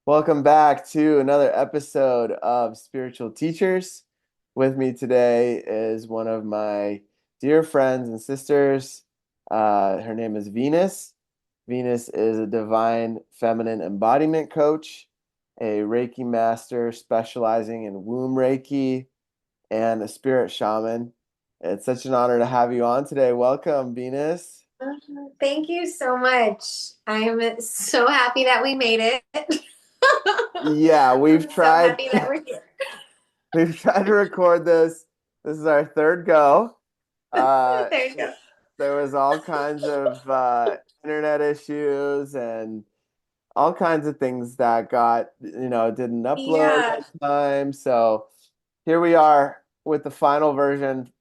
Welcome back to another episode of Spiritual Teachers. With me today is one of my dear friends and sisters. Her name is Venus. Venus is a divine feminine embodiment coach, a Reiki master specializing in womb Reiki, and a spirit shaman. It's such an honor to have you on today. Welcome, Venus. Thank you so much. I am so happy that we made it. Yeah, we've I'm so tried happy that we're here. we've tried to record this. This is our third go. Uh, There you go. there was all kinds of internet issues and all kinds of things that didn't upload Yeah. on time. So here we are with the final version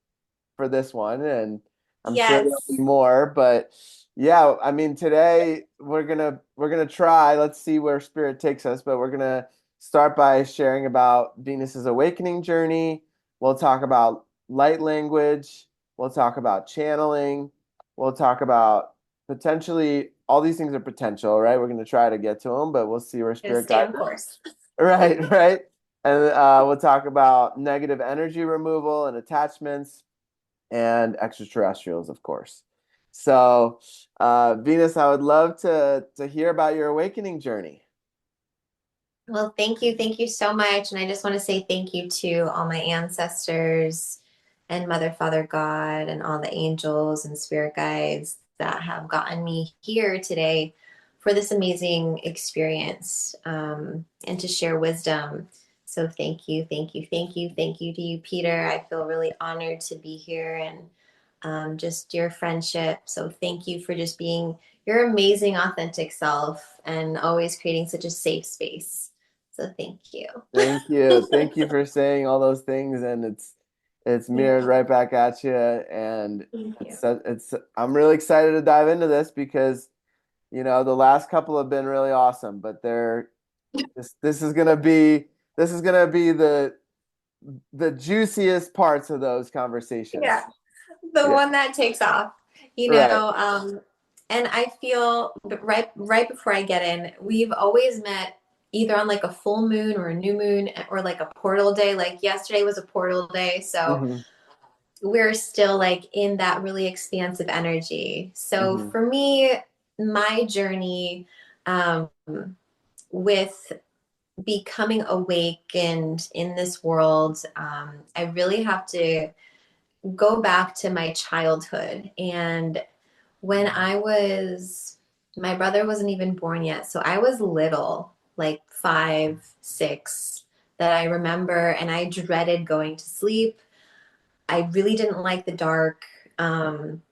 for this one, and I'm sure there'll be Yes. more. But yeah, I mean, today we're gonna try. Let's see where spirit takes us. But we're gonna start by sharing about Venus's awakening journey. We'll talk about light language. We'll talk about channeling. We'll talk about potentially all these things are potential, right? We're gonna try to get to them, but we'll see where Gonna spirit stay guides on us. course. Right, right. And we'll talk about negative energy removal and attachments and extraterrestrials, of course. So, Venus, I would love to hear about your awakening journey. Well, thank you. Thank you so much. And I just want to say thank you to all my ancestors and Mother, Father, God, and all the angels and spirit guides that have gotten me here today for this amazing experience and to share wisdom. So thank you, thank you, thank you, thank you to you, Peter. I feel really honored to be here and just your friendship. So thank you for just being your amazing, authentic self and always creating such a safe space. So thank you. Thank you. Thank you for saying all those things, and it's Yeah, mirrored right back at you. And thank you. it's I'm really excited to dive into this because the last couple have been really awesome, but this is gonna be the juiciest parts of those conversations. Yeah, the Yeah, one that takes off, you right. know. And I feel right before I get in, we've always met either on like a full moon or a new moon or like a portal day. Like yesterday was a portal day, so Hmm. we're still like in that really expansive energy. So Hmm. for me, my journey um, with becoming awakened in this world, I really have to go back to my childhood. And when my brother wasn't even born yet. So I was little, like 5, 6, that I remember. And I dreaded going to sleep. I really didn't like the dark. Um,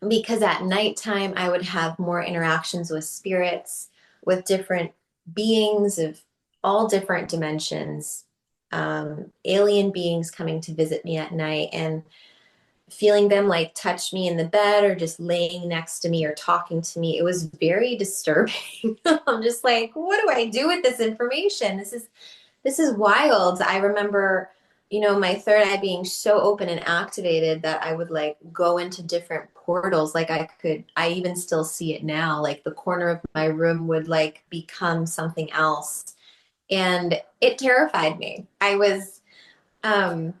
because at nighttime I would have more interactions with spirits, with different beings of all different dimensions, alien beings coming to visit me at night and feeling them like touch me in the bed or just laying next to me or talking to me. It was very disturbing. I'm just like, what do I do with this information? This is wild. I remember, my third eye being so open and activated that I would like go into different portals. Like I even still see it now. Like the corner of my room would like become something else. And it terrified me. I was, um,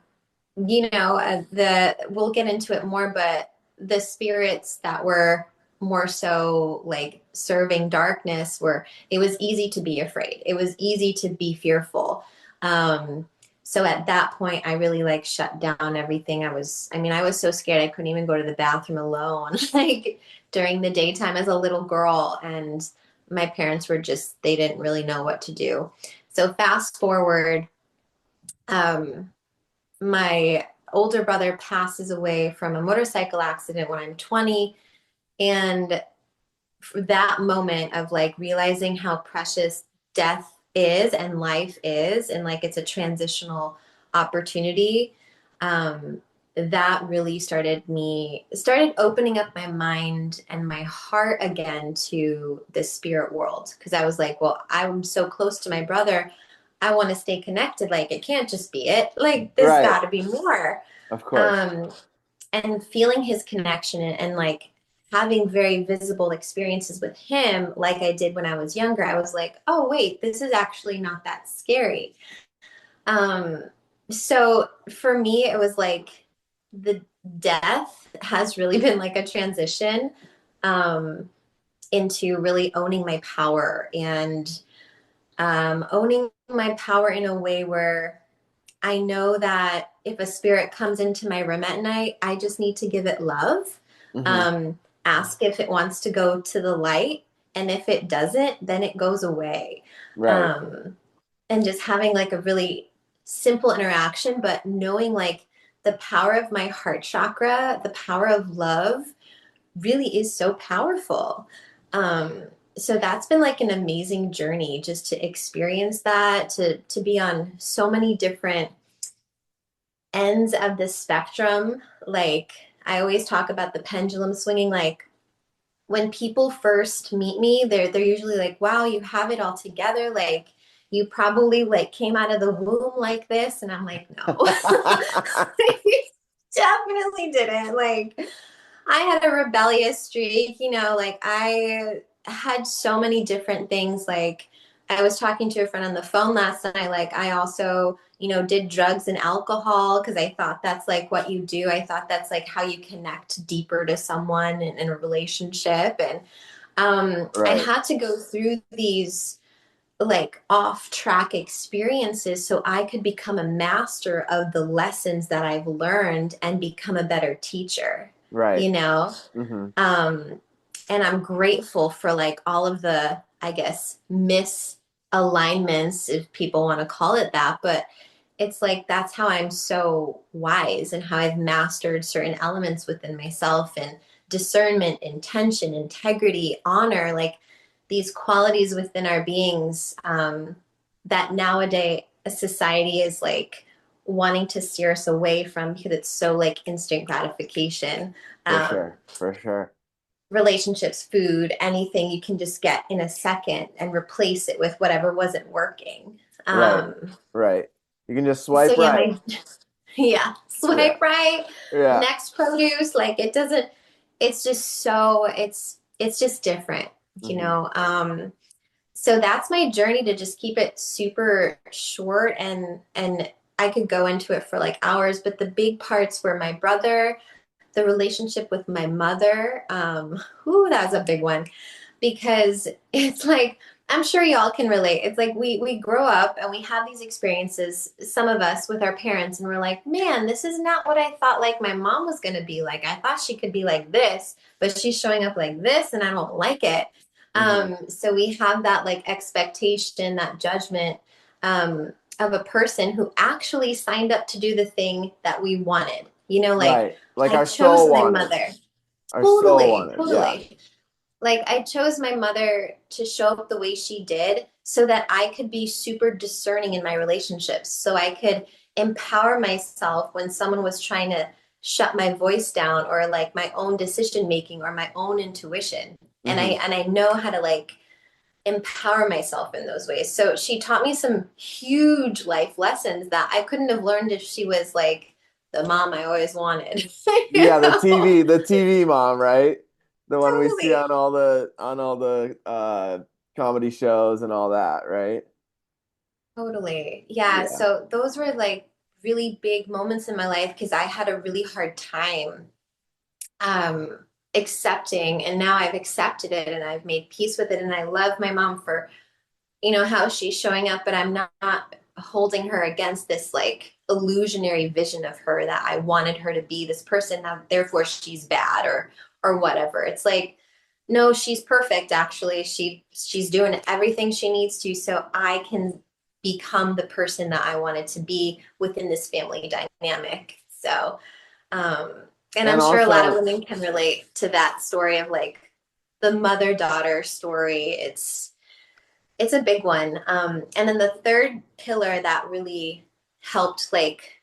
we'll get into it more, but the spirits that were more so like serving darkness it was easy to be afraid. It was easy to be fearful. So at that point I really like shut down everything. I was so scared I couldn't even go to the bathroom alone like during the daytime as a little girl, and my parents they didn't really know what to do. So fast forward, um my older brother passes away from a motorcycle accident when I'm 20. And for that moment of like realizing how precious death is and life is, and like it's a transitional opportunity, um, that really started opening up my mind and my heart again to the spirit world. Because I was like, well, I'm so close to my brother. I want to stay connected. Like, it can't just be it. Like, there's Right, got to be more. of course. Um, and feeling his connection and like having very visible experiences with him, like I did when I was younger, I was like, oh, wait, this is actually not that scary. Um, so for me, it was like the death has really been like a transition um, into really owning my power and owning my power in a way where I know that if a spirit comes into my room at night, I just need to give it love. Hmm. Um, Ask if it wants to go to the light. And if it doesn't, then it goes away. Right. Um, and just having like a really simple interaction, but knowing like the power of my heart chakra, the power of love really is so powerful. Um, so that's been like an amazing journey just to experience that, to be on so many different ends of the spectrum. Like I always talk about the pendulum swinging. Like when people first meet me, they're usually like, "Wow, you have it all together." Like you probably like came out of the womb like this, and I'm like, "No, definitely didn't." Like I had a rebellious streak, like I had so many different things. Like I was talking to a friend on the phone last night. Like I also, did drugs and alcohol because I thought that's like what you do. I thought that's like how you connect deeper to someone in a relationship. And I Right. had to go through these like off track experiences so I could become a master of the lessons that I've learned and become a better teacher, Right. you know? Hmm. Um, and I'm grateful for like all of the, I guess, misalignments, if people want to call it that. But it's like that's how I'm so wise and how I've mastered certain elements within myself and discernment, intention, integrity, honor, like these qualities within our beings that nowadays a society is like wanting to steer us away from because it's so like instant gratification. For Um, sure. For sure. Relationships, food, anything you can just get in a second and replace it with whatever wasn't working. Right. Um, Right. You can just so swipe yeah, right. my yeah, Yeah. swipe right, Yeah. next produce, like it doesn't. It's just so it's just different, you Hmm. know. So that's my journey to just keep it super short and I could go into it for like hours, but the big parts were my brother, the relationship with my mother. Ooh, that was a big one because it's like I'm sure y'all can relate. It's like we grow up and we have these experiences, some of us with our parents, and we're like, man, this is not what I thought like my mom was gonna be like. I thought she could be like this, but she's showing up like this, and I don't like it. Hmm. So we have that like expectation, that judgment of a person who actually signed up to do the thing that we wanted. Like Right. Like I our chose soul my wanted. mother. Our soul Totally, wanted. Yeah. totally. Like I chose my mother to show up the way she did so that I could be super discerning in my relationships. So I could empower myself when someone was trying to shut my voice down or like my own decision making or my own intuition. And I Hmm. and I know how to like empower myself in those ways. So she taught me some huge life lessons that I couldn't have learned if she was like the mom I always wanted. you Yeah, know? the TV mom, right? The one we see Totally. on all the comedy shows and all that, right? Totally. Yeah. Yeah. So those were like really big moments in my life because I had a really hard time accepting, and now I've accepted it and I've made peace with it. And I love my mom for, how she's showing up, but I'm not holding her against this like illusionary vision of her that I wanted her to be this person. Now, therefore, she's bad or whatever. It's like, no, she's perfect. Actually, she's doing everything she needs to, so I can become the person that I wanted to be within this family dynamic. So, um, and And I'm sure a lot of also, women can relate to that story of like the mother daughter story. It's a big one. And then the third pillar that really helped like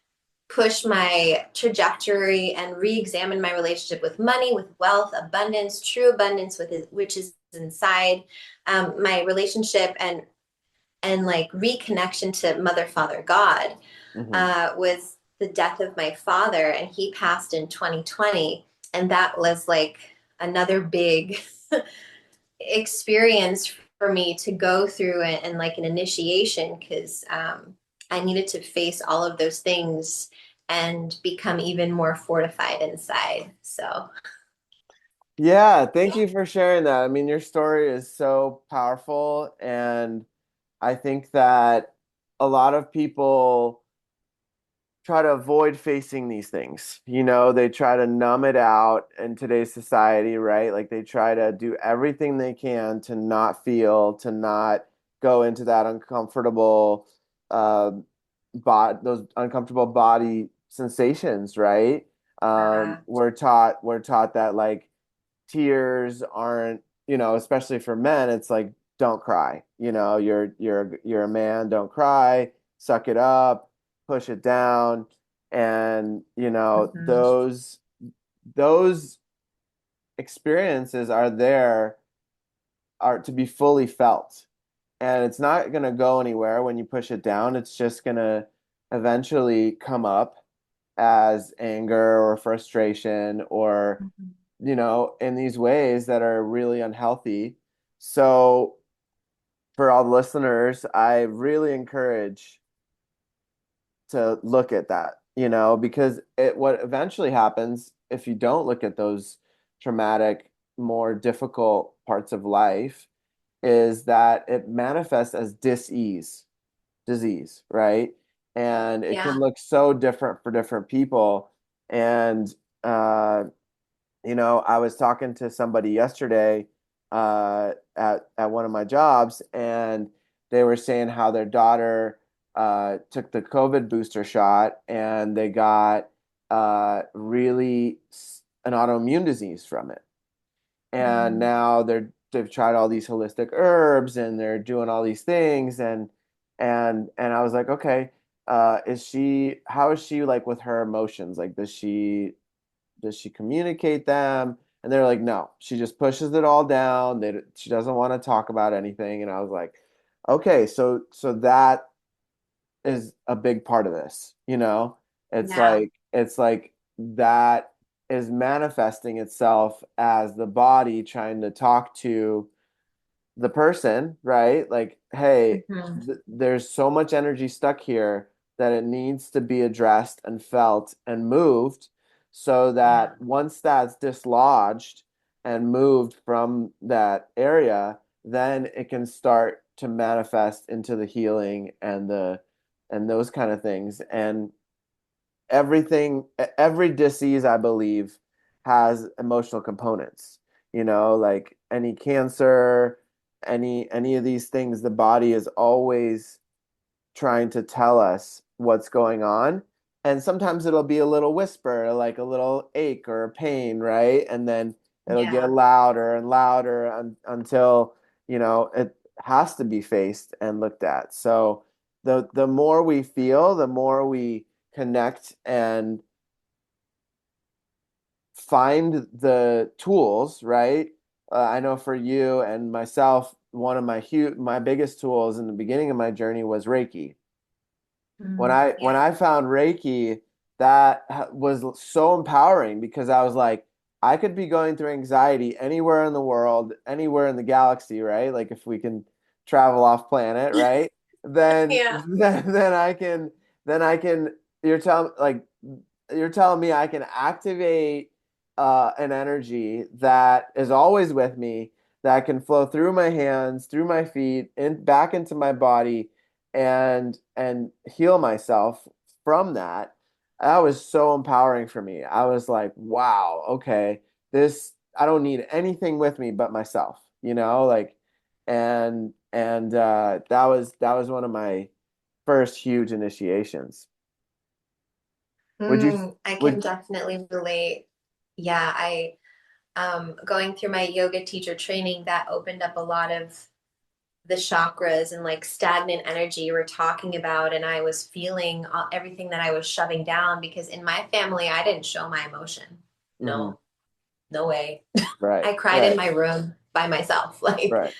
push my trajectory and re-examine my relationship with money, with wealth, abundance, true abundance, with it, which is inside my relationship and like reconnection to Mother, Father, God mhm, was the death of my father, and he passed in 2020, and that was like another big experience for me to go through and like an initiation because I needed to face all of those things and become even more fortified inside. So, Yeah, thank you for sharing that. I mean, your story is so powerful, and I think that a lot of people try to avoid facing these things. They try to numb it out in today's society, right? Like they try to do everything they can to not feel, to not go into that uncomfortable uh those uncomfortable body sensations, right? uh, We're taught that like tears aren't, especially for men, it's like don't cry. You're a man, don't cry, suck it up, push it down. And mhm, those experiences are to be fully felt. And it's not going to go anywhere when you push it down. It's just going to eventually come up as anger or frustration or mhm. in these ways that are really unhealthy. So, for all the listeners, I really encourage to look at that, because what eventually happens if you don't look at those traumatic, more difficult parts of life is that it manifests as disease, right? And it can Yeah. look so different for different people. And uh, I was talking to somebody yesterday at one of my jobs, and they were saying how their daughter took the COVID booster shot, and they got really an autoimmune disease from it. And Mm, now they've tried all these holistic herbs, and they're doing all these things, and I was like, okay, how is she like with her emotions? Like, does she communicate them? And they're like, no, she just pushes it all down. She doesn't want to talk about anything. And I was like, okay, so that is a big part of this, It's yeah. like that is manifesting itself as the body trying to talk to the person, right? Like, hey, Mhm. there's so much energy stuck here that it needs to be addressed and felt and moved so Yeah. that once that's dislodged and moved from that area, then it can start to manifest into the healing and those kind of things. And every disease, I believe, has emotional components. Like any cancer, any of these things, the body is always trying to tell us what's going on. And sometimes it'll be a little whisper, like a little ache or a pain, right? And then it'll get Yeah. louder and louder until, it has to be faced and looked at. So the more we feel, the more we connect and find the tools, right? I know for you and myself, one of my biggest tools in the beginning of my journey was Reiki. When Mm, I when yeah. I found Reiki, that was so empowering because I was like, I could be going through anxiety anywhere in the world, anywhere in the galaxy, right? Like if we can travel off planet, right? Then Yeah. then I can you're telling me I can activate an energy that is always with me that can flow through my hands, through my feet, and back into my body and heal myself from that. That was so empowering for me. I was like, wow, okay, this I don't need anything with me but myself, like and that was one of my first huge initiations. Would you I can would definitely relate. Yeah, I going through my yoga teacher training that opened up a lot of the chakras and like stagnant energy you were talking about, and I was feeling everything that I was shoving down because in my family I didn't show my emotion. Mhm. No, no way. Right, I cried in right, my room by myself. Like, right.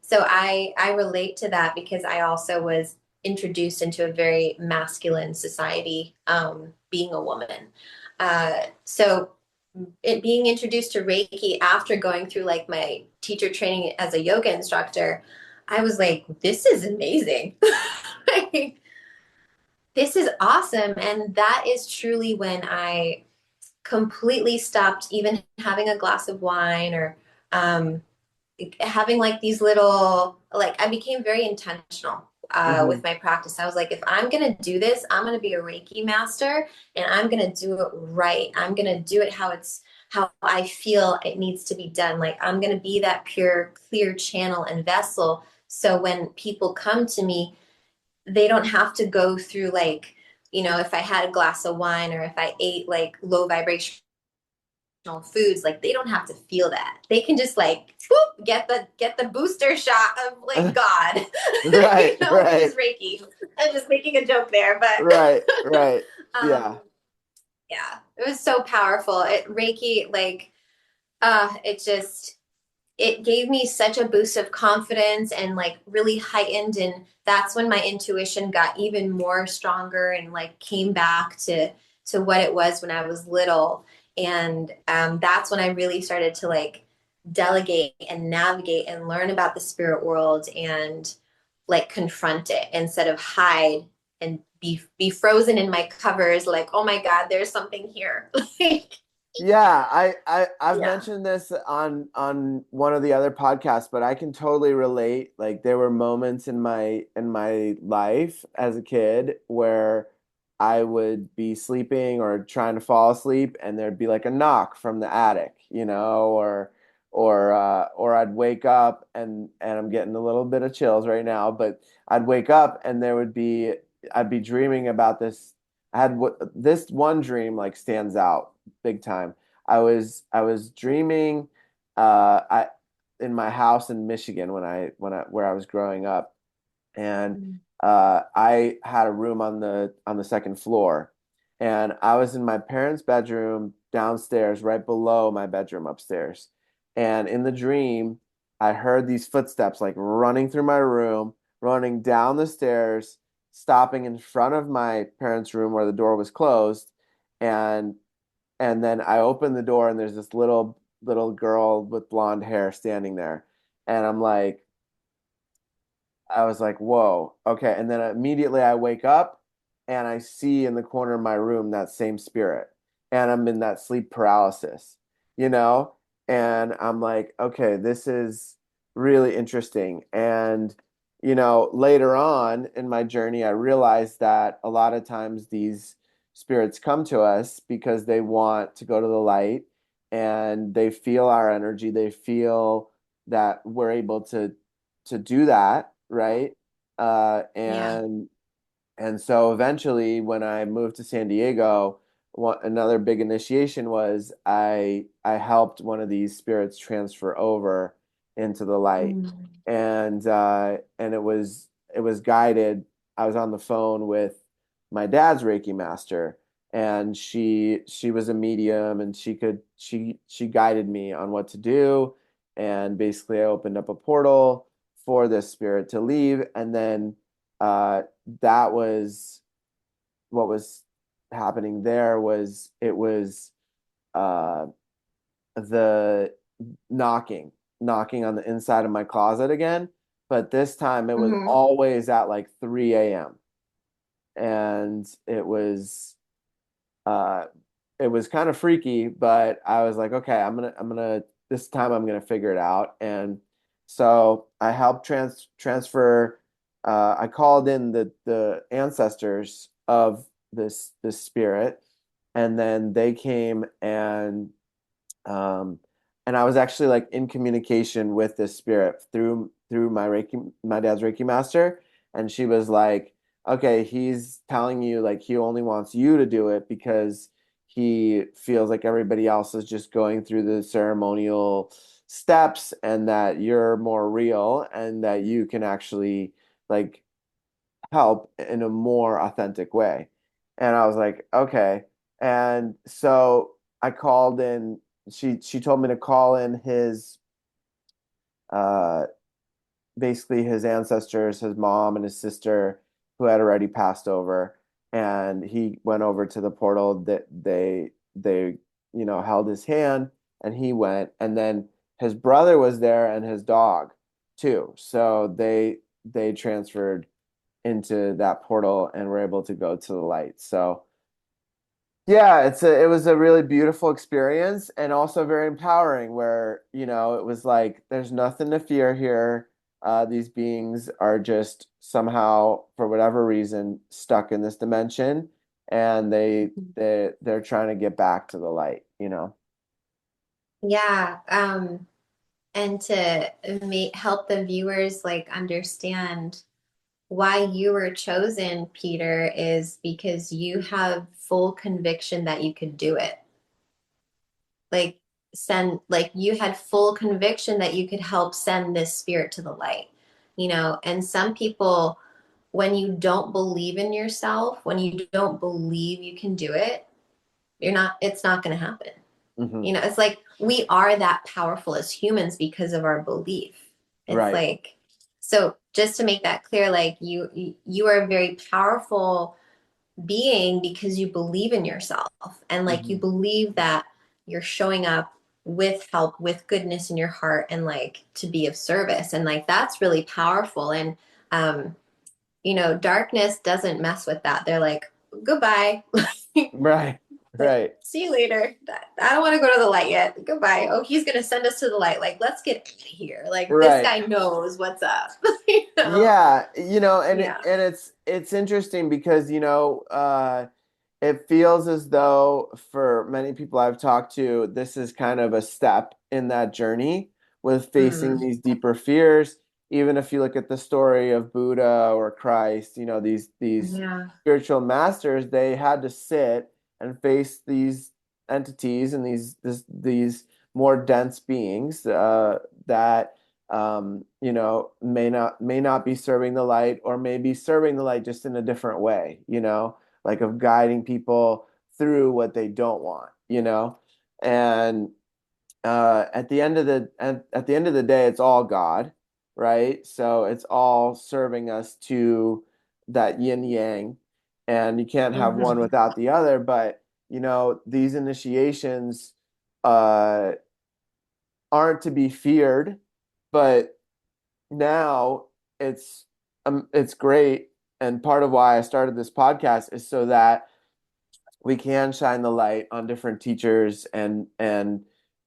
so I relate to that because I also was introduced into a very masculine society, being a woman. So it being introduced to Reiki after going through like my teacher training as a yoga instructor, I was like, this is amazing. Like, this is awesome. And that is truly when I completely stopped even having a glass of wine or um, having like these little, like, I became very intentional Hmm. with my practice. I was like, if I'm going to do this, I'm going to be a Reiki master and I'm going to do it right. I'm going to do it how I feel it needs to be done. Like, I'm going to be that pure, clear channel and vessel. So when people come to me, they don't have to go through like, if I had a glass of wine or if I ate like low vibrational foods, like they don't have to feel that. They can just like whoop, get the booster shot of like God, Right, which right, is Reiki. I'm just making a joke there, right, but right. um, Yeah. yeah, it was so powerful. It Reiki, like, it gave me such a boost of confidence and like really heightened, and that's when my intuition got even more stronger and like came back to what it was when I was little. And that's when I really started to like delegate and navigate and learn about the spirit world and like confront it instead of hide and be frozen in my covers like, oh my god, there's something here. Like, Yeah, I've yeah. mentioned this on one of the other podcasts, but I can totally relate. Like there were moments in my life as a kid where I would be sleeping or trying to fall asleep and there'd be like a knock from the attic, or I'd wake up and I'm getting a little bit of chills right now, but I'd wake up and I'd be dreaming about this. This one dream like stands out big time. I was dreaming I in my house in Michigan where I was growing up, and I had a room on the second floor, and I was in my parents' bedroom downstairs, right below my bedroom upstairs. And in the dream, I heard these footsteps like running through my room, running down the stairs, stopping in front of my parents' room where the door was closed, and and then I opened the door and there's this little girl with blonde hair standing there. And I was like, whoa, okay. And then immediately I wake up and I see in the corner of my room that same spirit. And I'm in that sleep paralysis, you know? And I'm like, okay, this is really interesting. And, later on in my journey, I realized that a lot of times these spirits come to us because they want to go to the light and they feel our energy. They feel that we're able to do that, right? Uh, Yeah. and and so eventually, when I moved to San Diego, another big initiation was I helped one of these spirits transfer over into the light, Mm. and it was guided. I was on the phone with my dad's Reiki master, and she was a medium, and she guided me on what to do, and basically I opened up a portal for this spirit to leave, and then uh, that was what was happening there was it was uh the knocking knocking on the inside of my closet again, but this time it was Hmm. always at like 3 a.m. and uh it was kind of freaky, but I was like, okay, I'm gonna this time I'm gonna figure it out. And so I helped transfer. I called in the ancestors of this spirit, and then they came um, and I was actually like in communication with this spirit through my dad's Reiki master, and she was like, "Okay, he's telling you like he only wants you to do it because he feels like everybody else is just going through the ceremonial steps, and that you're more real, and that you can actually like help in a more authentic way." And I was like, okay. And so I called in, she told me to call in his uh basically his ancestors, his mom and his sister who had already passed over. And he went over to the portal that they held his hand and he went. And then his brother was there and his dog too. So they transferred into that portal and were able to go to the light. So yeah, it was a really beautiful experience and also very empowering where, it was like there's nothing to fear here. These beings are just somehow, for whatever reason, stuck in this dimension and they're trying to get back to the light. Yeah. And to help the viewers like understand why you were chosen, Peter, is because you have full conviction that you could do it. Like like you had full conviction that you could help send this spirit to the light, and some people, when you don't believe in yourself, when you don't believe you can do it, it's not going to happen. Hmm. It's like we are that powerful as humans because of our belief. It's Right. like, so just to make that clear, like you are a very powerful being because you believe in yourself, and like you Hmm. believe that you're showing up with help, with goodness in your heart, and like to be of service, and like that's really powerful. And um darkness doesn't mess with that. They're like, goodbye. Right. Like, Right. see you later. I don't want to go to the light yet. Goodbye. Oh, he's gonna send us to the light. Like, let's get out of here. Like, this Right. guy knows what's up. you know? Yeah, Yeah. and it's interesting because it feels as though for many people I've talked to, this is kind of a step in that journey with facing Mm. these deeper fears. Even if you look at the story of Buddha or Christ, these Yeah. spiritual masters, they had to sit and face these entities and these more dense beings that may not be serving the light or may be serving the light just in a different way, like of guiding people through what they don't want. And at the end of the day, it's all God, right? So it's all serving us to that yin yang, and you can't have one Hmm. without the other. But these initiations uh, aren't to be feared, but now it's great, and part of why I started this podcast is so that we can shine the light on different teachers and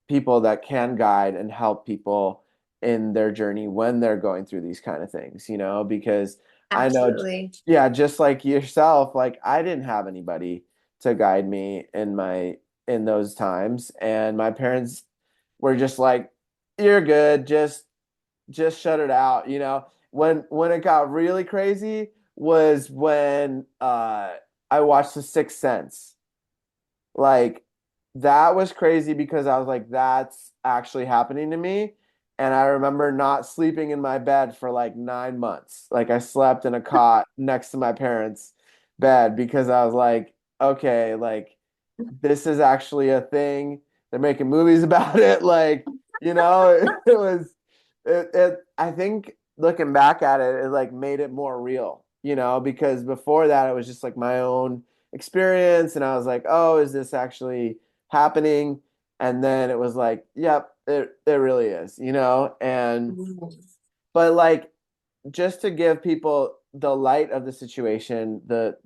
people that can guide and help people in their journey when they're going through these kind of things, because I know, Absolutely. yeah, just like yourself, like I didn't have anybody to guide me in those times, and my parents were just like, you're good, just shut it out. When it got really crazy was when I watched The Sixth Sense. Like that was crazy because I was like, that's actually happening to me. And I remember not sleeping in my bed for like 9 months. Like I slept in a cot next to my parents' bed because I was like, okay, like this is actually a thing. They're making movies about it. Like, it was I think looking back at it, it like made it more real, because before that it was just like my own experience and I was like, oh, is this actually happening? And then it was like, yep, it really is. And Mhm. but like just to give people the light of the situation, the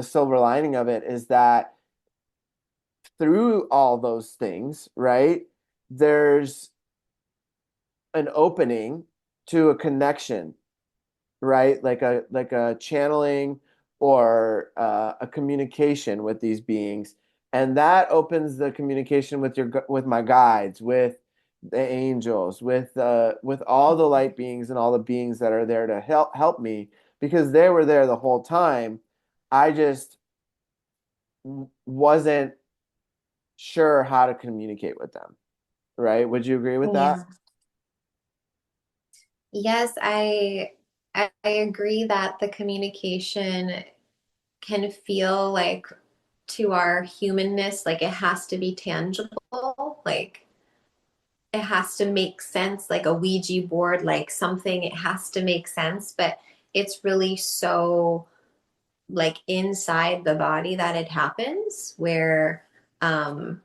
silver lining of it is that through all those things, right, there's an opening to a connection, right? Like a channeling or a communication with these beings, and that opens the communication with my guides, with the angels, with all the light beings and all the beings that are there to help me because they were there the whole time. I just wasn't sure how to communicate with them, right? Would you agree with that? Yeah. Yes, I agree that the communication can feel like, to our humanness, like it has to be tangible, like it has to make sense, like a Ouija board, like something, it has to make sense, but it's really so like inside the body that it happens, where um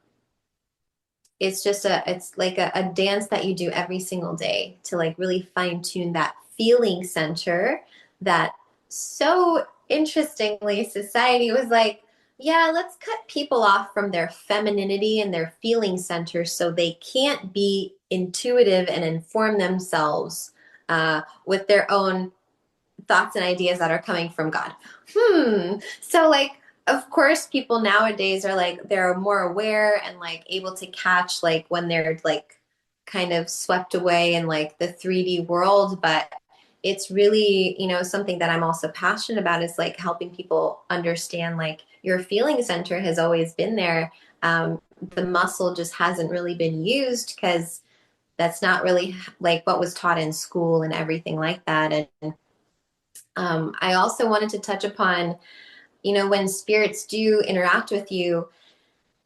it's like a dance that you do every single day to like really fine tune that feeling center that so interestingly society was like, yeah, let's cut people off from their femininity and their feeling center so they can't be intuitive and inform themselves with their own thoughts and ideas that are coming from God. So like of course people nowadays are like they're more aware and like able to catch like when they're like kind of swept away in like the 3D world, but it's really, something that I'm also passionate about is like helping people understand like your feeling center has always been there. The muscle just hasn't really been used because that's not really like what was taught in school and everything like that. And I also wanted to touch upon, when spirits do interact with you,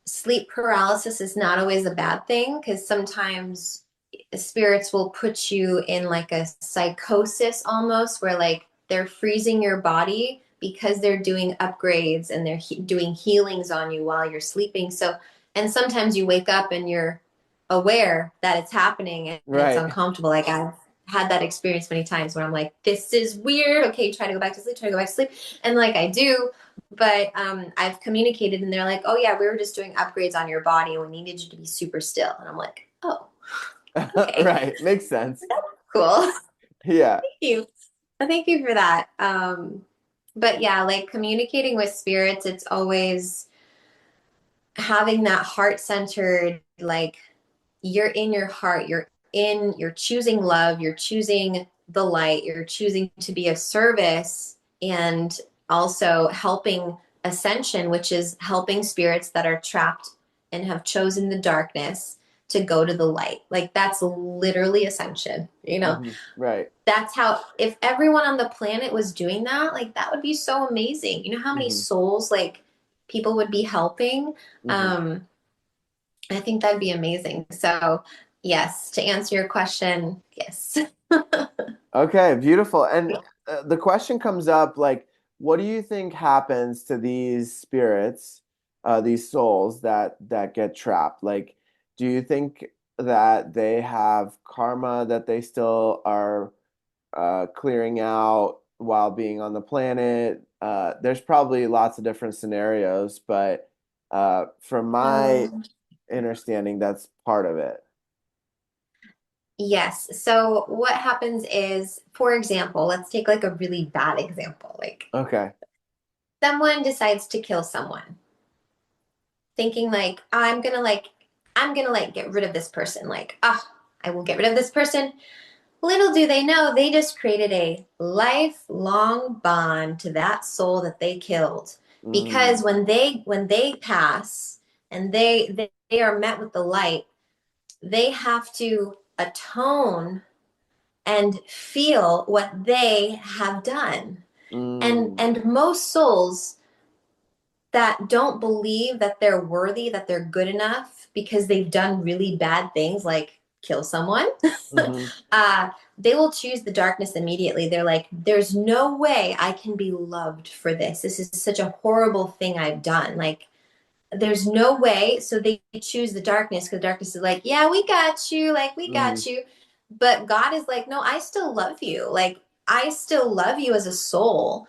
sleep paralysis is not always a bad thing because sometimes spirits will put you in like a psychosis almost where like they're freezing your body because they're doing upgrades and they're doing healings on you while you're sleeping. So, and sometimes you wake up and you're aware that it's happening and it's Right. uncomfortable. Like I've had that experience many times where I'm like, this is weird. Okay, try to go back to sleep, try to go back to sleep. And like I do, but I've communicated and they're like, oh yeah, we were just doing upgrades on your body and we needed you to be super still. And I'm like, oh, okay, Right. Makes sense. cool. Yeah. Thank you. Thank you for that. But yeah, like communicating with spirits, it's always having that heart centered, like you're in your heart, you're choosing love, you're choosing the light, you're choosing to be of service and also helping ascension, which is helping spirits that are trapped and have chosen the darkness to go to the light. Like that's literally ascension, Right. that's how, if everyone on the planet was doing that, like that would be so amazing. You know how many hmm souls like people would be helping? hmm um I think that'd be amazing. So, yes, to answer your question, yes. Okay, beautiful. And the question comes up like, what do you think happens to these spirits, these souls that get trapped? Like, do you think that they have karma that they still are clearing out while being on the planet? There's probably lots of different scenarios, but from my Um, understanding, that's part of it. yes. So, what happens is, for example, let's take like a really bad example. Like, Okay. someone decides to kill someone, thinking like, I'm gonna like get rid of this person. Like, I will get rid of this person. Little do they know, they just created a lifelong bond to that soul that they killed. Mm, Because when they pass and they are met with the light, they have to atone and feel what they have done. And mm, and most souls that don't believe that they're worthy, that they're good enough because they've done really bad things like kill someone, hmm uh, they will choose the darkness immediately. They're like, there's no way I can be loved for this. This is such a horrible thing I've done. Like, there's no way. So they choose the darkness because darkness is like, yeah, we got you. Like, we hmm got you. But God is like, no, I still love you. Like, I still love you as a soul.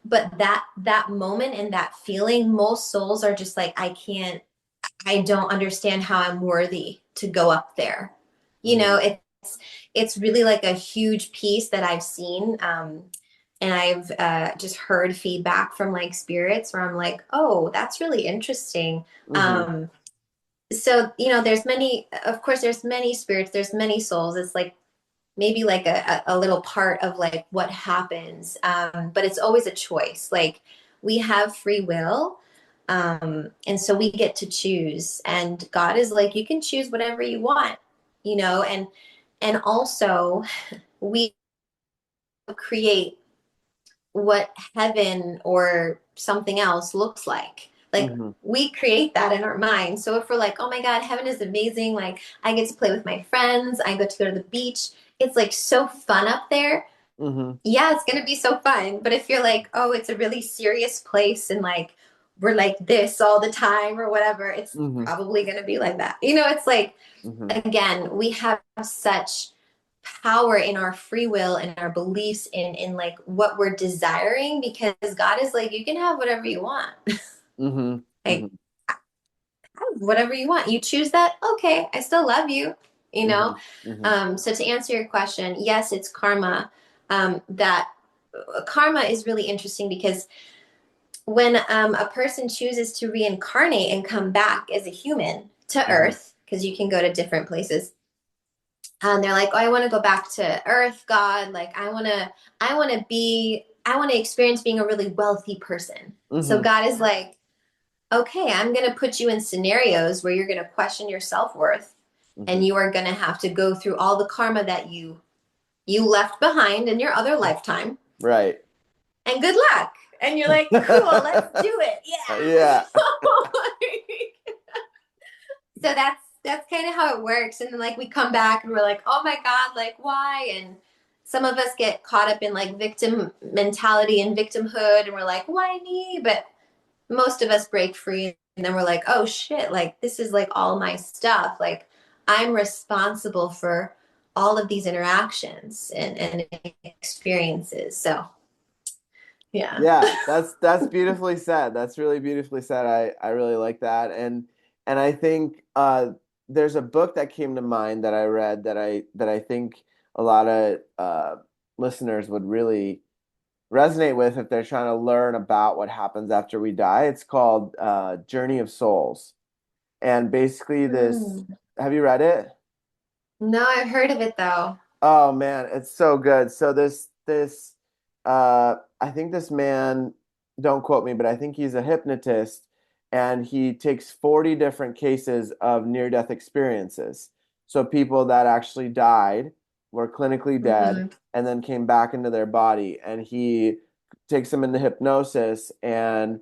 But that moment and that feeling, most souls are just like, I don't understand how I'm worthy to go up there. You know, hmm it's really like a huge piece that I've seen. And I've just heard feedback from like spirits where I'm like, oh, that's really interesting. hmm Um, so, there's many, of course, there's many spirits, there's many souls. It's like maybe like a little part of like what happens. But it's always a choice. Like we have free will. And so we get to choose. And God is like, you can choose whatever you want, and also we create what heaven or something else looks like. Like hmm we create that in our mind. So if we're like, oh my God, heaven is amazing. Like I get to play with my friends. I get to go to the beach. It's like so fun up there. Mm-hmm. yeah, it's gonna be so fun. But if you're like, oh, it's a really serious place and like we're like this all the time or whatever, it's Mm-hmm. probably gonna be like that. You know, it's like, Mm-hmm. again, we have such power in our free will and our beliefs in like what we're desiring, because God is like, you can have whatever you want. Mm-hmm. Like, Mm-hmm. whatever you want. You choose that, okay, I still love you, you know? Mm-hmm. Mm-hmm. So to answer your question, yes, it's karma. That karma is really interesting because when a person chooses to reincarnate and come back as a human to Mm-hmm. Earth, because you can go to different places, and they're like, oh, I want to go back to Earth, God. Like, I want to experience being a really wealthy person. So Mm-hmm. God is like, okay, I'm going to put you in scenarios where you're going to question your self-worth, Mm-hmm. and you are going to have to go through all the karma that you left behind in your other lifetime. Right. And good luck. And you're like, cool, let's do it. Yeah. Yeah. So that's kind of how it works. And then like we come back and we're like, oh my God, like why? And some of us get caught up in like victim mentality and victimhood, and we're like, why me? But most of us break free, and then we're like, oh shit, like this is like all my stuff. Like I'm responsible for all of these interactions and experiences. So yeah. Yeah, that's beautifully said. That's really beautifully said. I really like that. And I think there's a book that came to mind that I read that I think a lot of listeners would really resonate with if they're trying to learn about what happens after we die. It's called Journey of Souls. And basically this, Mm. have you read it? No, I've heard of it though. Oh man, it's so good. So this I think this man, don't quote me, but I think he's a hypnotist and he takes 40 different cases of near-death experiences. So people that actually died, were clinically dead, Mm-hmm. and then came back into their body and he takes them into hypnosis and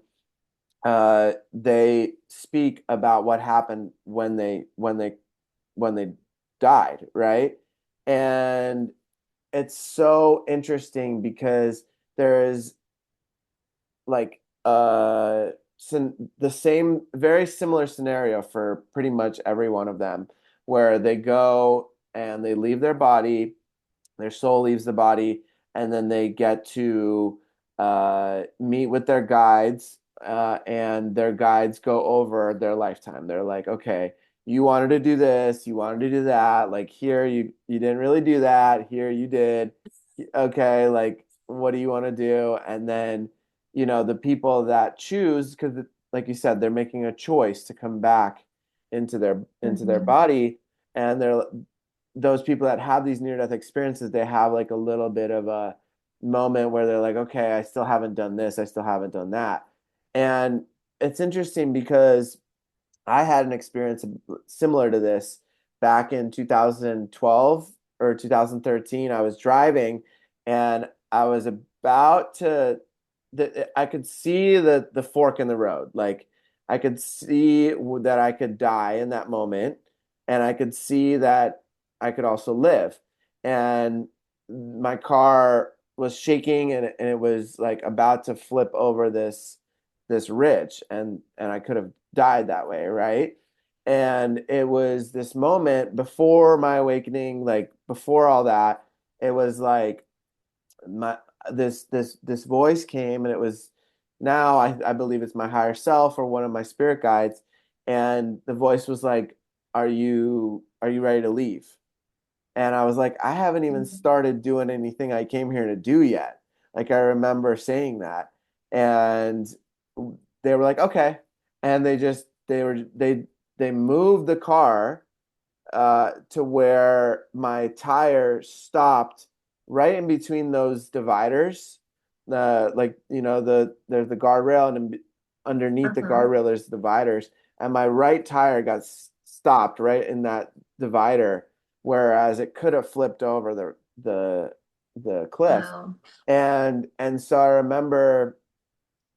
they speak about what happened when they died, right? And it's so interesting because there is like the same very similar scenario for pretty much every one of them where they go and they leave their body, their soul leaves the body, and then they get to meet with their guides, and their guides go over their lifetime. They're like, okay, you wanted to do this, you wanted to do that. Like here, you didn't really do that. Here, you did. Okay, like what do you want to do? And then, the people that choose, because like you said, they're making a choice to come back into their Mm-hmm. body, and those people that have these near death experiences, they have like a little bit of a moment where they're like, okay, I still haven't done this, I still haven't done that. And it's interesting because I had an experience similar to this back in 2012 or 2013. I was driving and I was about to I could see the fork in the road. Like I could see that I could die in that moment and I could see that I could also live. And my car was shaking and it was like about to flip over this ridge and I could have died that way, right? And it was this moment before my awakening, like before all that, it was like my this voice came and it was now I believe it's my higher self or one of my spirit guides, and the voice was like, are you ready to leave? And I was like, I haven't even started doing anything I came here to do yet. Like I remember saying that. And they were like, okay. And they moved the car to where my tire stopped right in between those dividers. Like, there's the guardrail and underneath the Uh-huh. guardrail there's dividers. And my right tire got stopped right in that divider, whereas it could have flipped over the cliff. Wow. And so I remember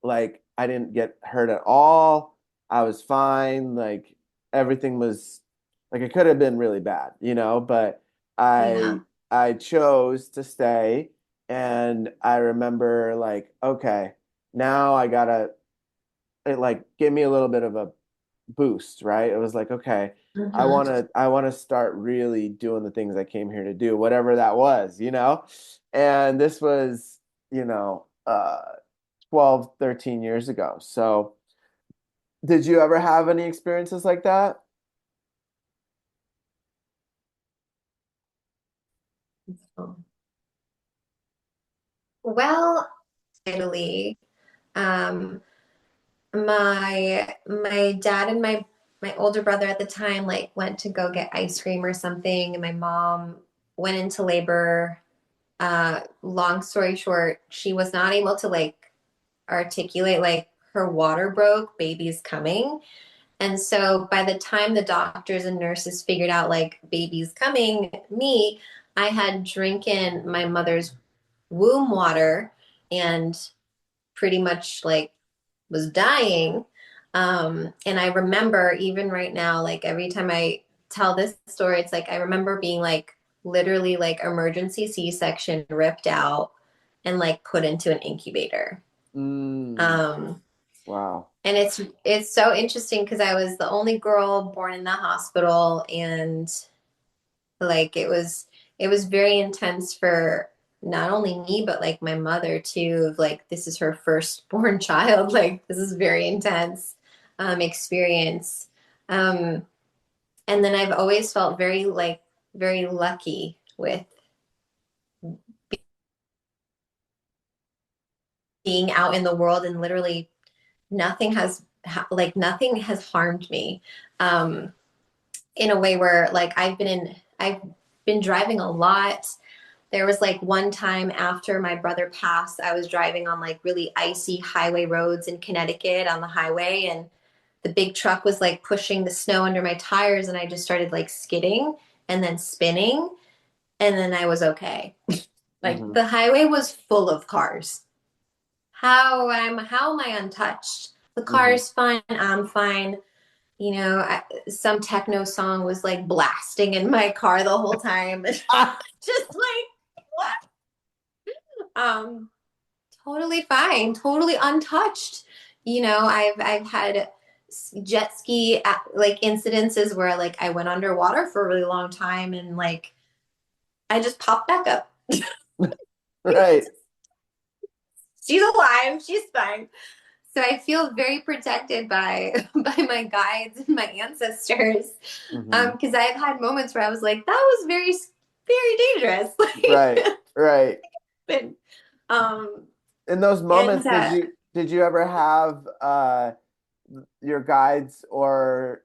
like I didn't get hurt at all. I was fine. Like everything was like it could have been really bad, but Yeah. I chose to stay And I remember like, okay, now I gotta it like give me a little bit of a boost, right? It was like, okay, Mhm. I want to start really doing the things I came here to do, whatever that was, you know? And this was, you know, 12, 13 years ago. So, did you ever have any experiences like that? Well, Italy. Um, my dad and my older brother at the time like went to go get ice cream or something, and my mom went into labor. Long story short, she was not able to like articulate like her water broke, baby's coming. And so by the time the doctors and nurses figured out like baby's coming, me, I had drinking my mother's womb water and pretty much like was dying. And I remember even right now, like every time I tell this story, it's like I remember being like literally like emergency C-section ripped out and like put into an incubator. Mm, Um, wow. and it's so interesting because I was the only girl born in the hospital, and like it was very intense for not only me but like my mother too. Of like this is her firstborn child. Like this is very intense experience. Um, and then I've always felt very like very lucky with being out in the world, and literally nothing has like nothing has harmed me. In a way where like I've been driving a lot. There was like one time after my brother passed, I was driving on like really icy highway roads in Connecticut on the highway, and the big truck was like pushing the snow under my tires, and I just started like skidding and then spinning, and then I was okay. Like Hmm. the highway was full of cars. How am I untouched? The Hmm. car's fine, I'm fine. Some techno song was like blasting in my car the whole time. Ah! Just like what? Um, totally fine, totally untouched. I've had jet ski like incidences where like I went underwater for a really long time, and like I just popped back up. Right. She's alive, she's fine. So I feel very protected by by my guides and my ancestors. Hmm. Because I've had moments where I was like, that was very dangerous. Right. Like, Right. and, um, In those and moments, did you ever have your guides or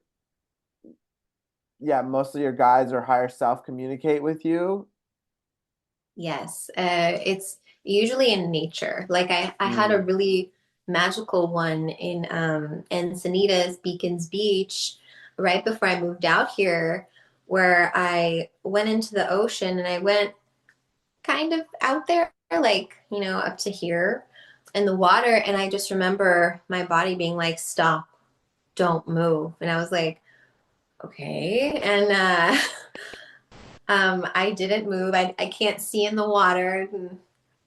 yeah, most of your guides or higher self communicate with you? yes, it's usually in nature. Like I had a Mm. really magical one in Encinitas, Beacons Beach, right before I moved out here, where I went into the ocean and I went kind of out there, like, up to here in the water. And I just remember my body being like, stop, don't move. And I was like, okay. And I didn't move. I can't see in the water. And,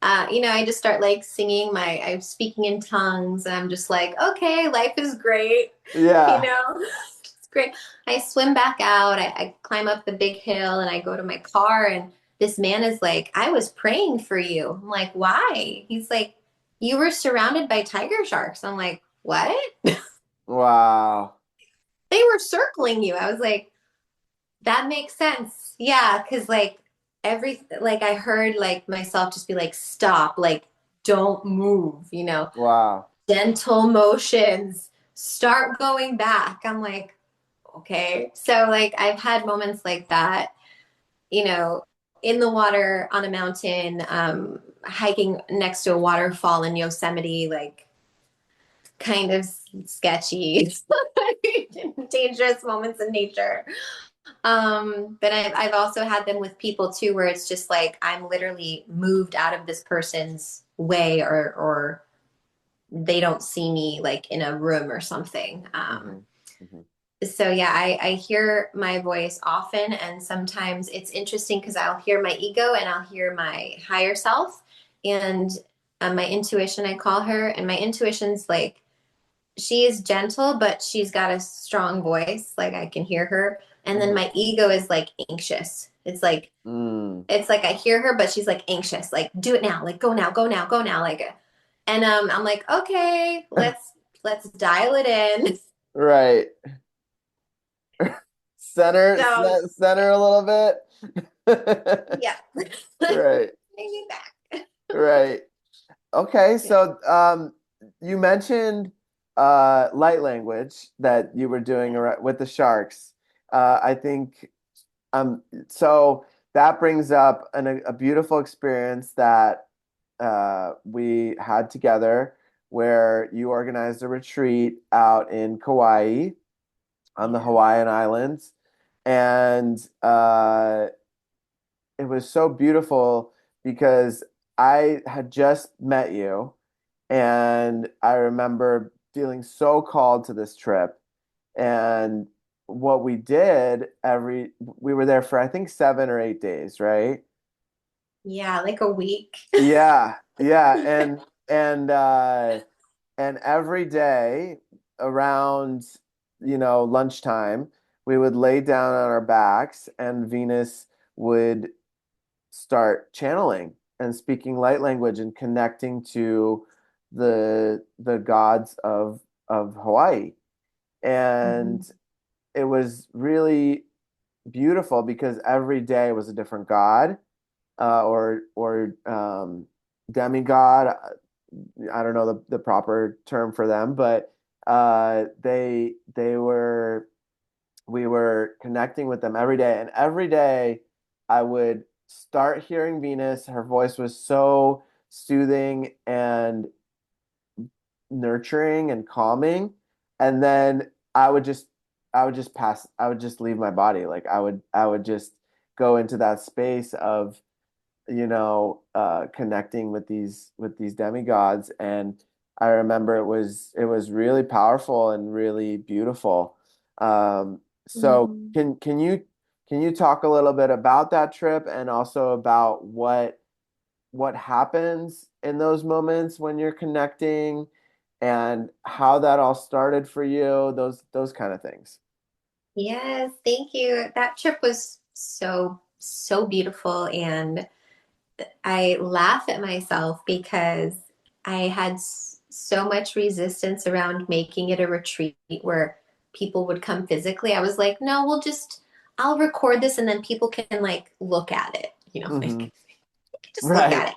I just start like I'm speaking in tongues, and I'm just like, okay, life is great. You Yeah. know, it's great. I swim back out. I climb up the big hill and I go to my car, and this man is like, I was praying for you. I'm like, why? He's like, you were surrounded by tiger sharks. I'm like, what? Wow. They were circling you. I was like, that makes sense. Yeah, because like I heard like myself just be like, stop, like don't move, Wow. gentle motions, start going back. I'm like, okay. So like I've had moments like that, you know, in the water on a mountain, hiking next to a waterfall in Yosemite, like kind of sketchy, dangerous moments in nature. But I've also had them with people too, where it's just like I'm literally moved out of this person's way, or they don't see me like in a room or something. Hmm. Hmm. So yeah, I hear my voice often, and sometimes it's interesting because I'll hear my ego and I'll hear my higher self, and my intuition, I call her, and my intuition's like, she is gentle, but she's got a strong voice. Like I can hear her. And then Hmm. my ego is like anxious. Mm. It's like I hear her, but she's like anxious. Like do it now. Like go now, go now, go now. Like, and I'm like, okay, let's dial it in. Right. So Center a little bit. yeah, Right. bring me back. Right. Okay, Yeah. so you mentioned light language that you were doing with the sharks. I think so that brings up a beautiful experience that we had together where you organized a retreat out in Kauai on the Yeah. Hawaiian Islands, and it was so beautiful because I had just met you, and I remember feeling so called to this trip. And what we did we were there for I think 7 or 8 days, right? Yeah, like a week. Yeah, yeah, and every day around, lunchtime, we would lay down on our backs, and Venus would start channeling and speaking light language and connecting to the gods of Hawaii. And Mhm. it was really beautiful because every day was a different god, or demigod. I don't know the proper term for them, but they were we were connecting with them every day, and every day I would start hearing Venus. Her voice was so soothing and nurturing and calming, and then I would just leave my body. Like I would just go into that space of connecting with these demigods. And I remember it was really powerful and really beautiful. So Mhm. can you talk a little bit about that trip and also about what happens in those moments when you're connecting and how that all started for you, those kind of things. Yes, thank you. That trip was so beautiful, and I laugh at myself because I had so much resistance around making it a retreat where people would come physically. I was like, no, I'll record this and then people can like look at it, Hmm. like just look Right. at it.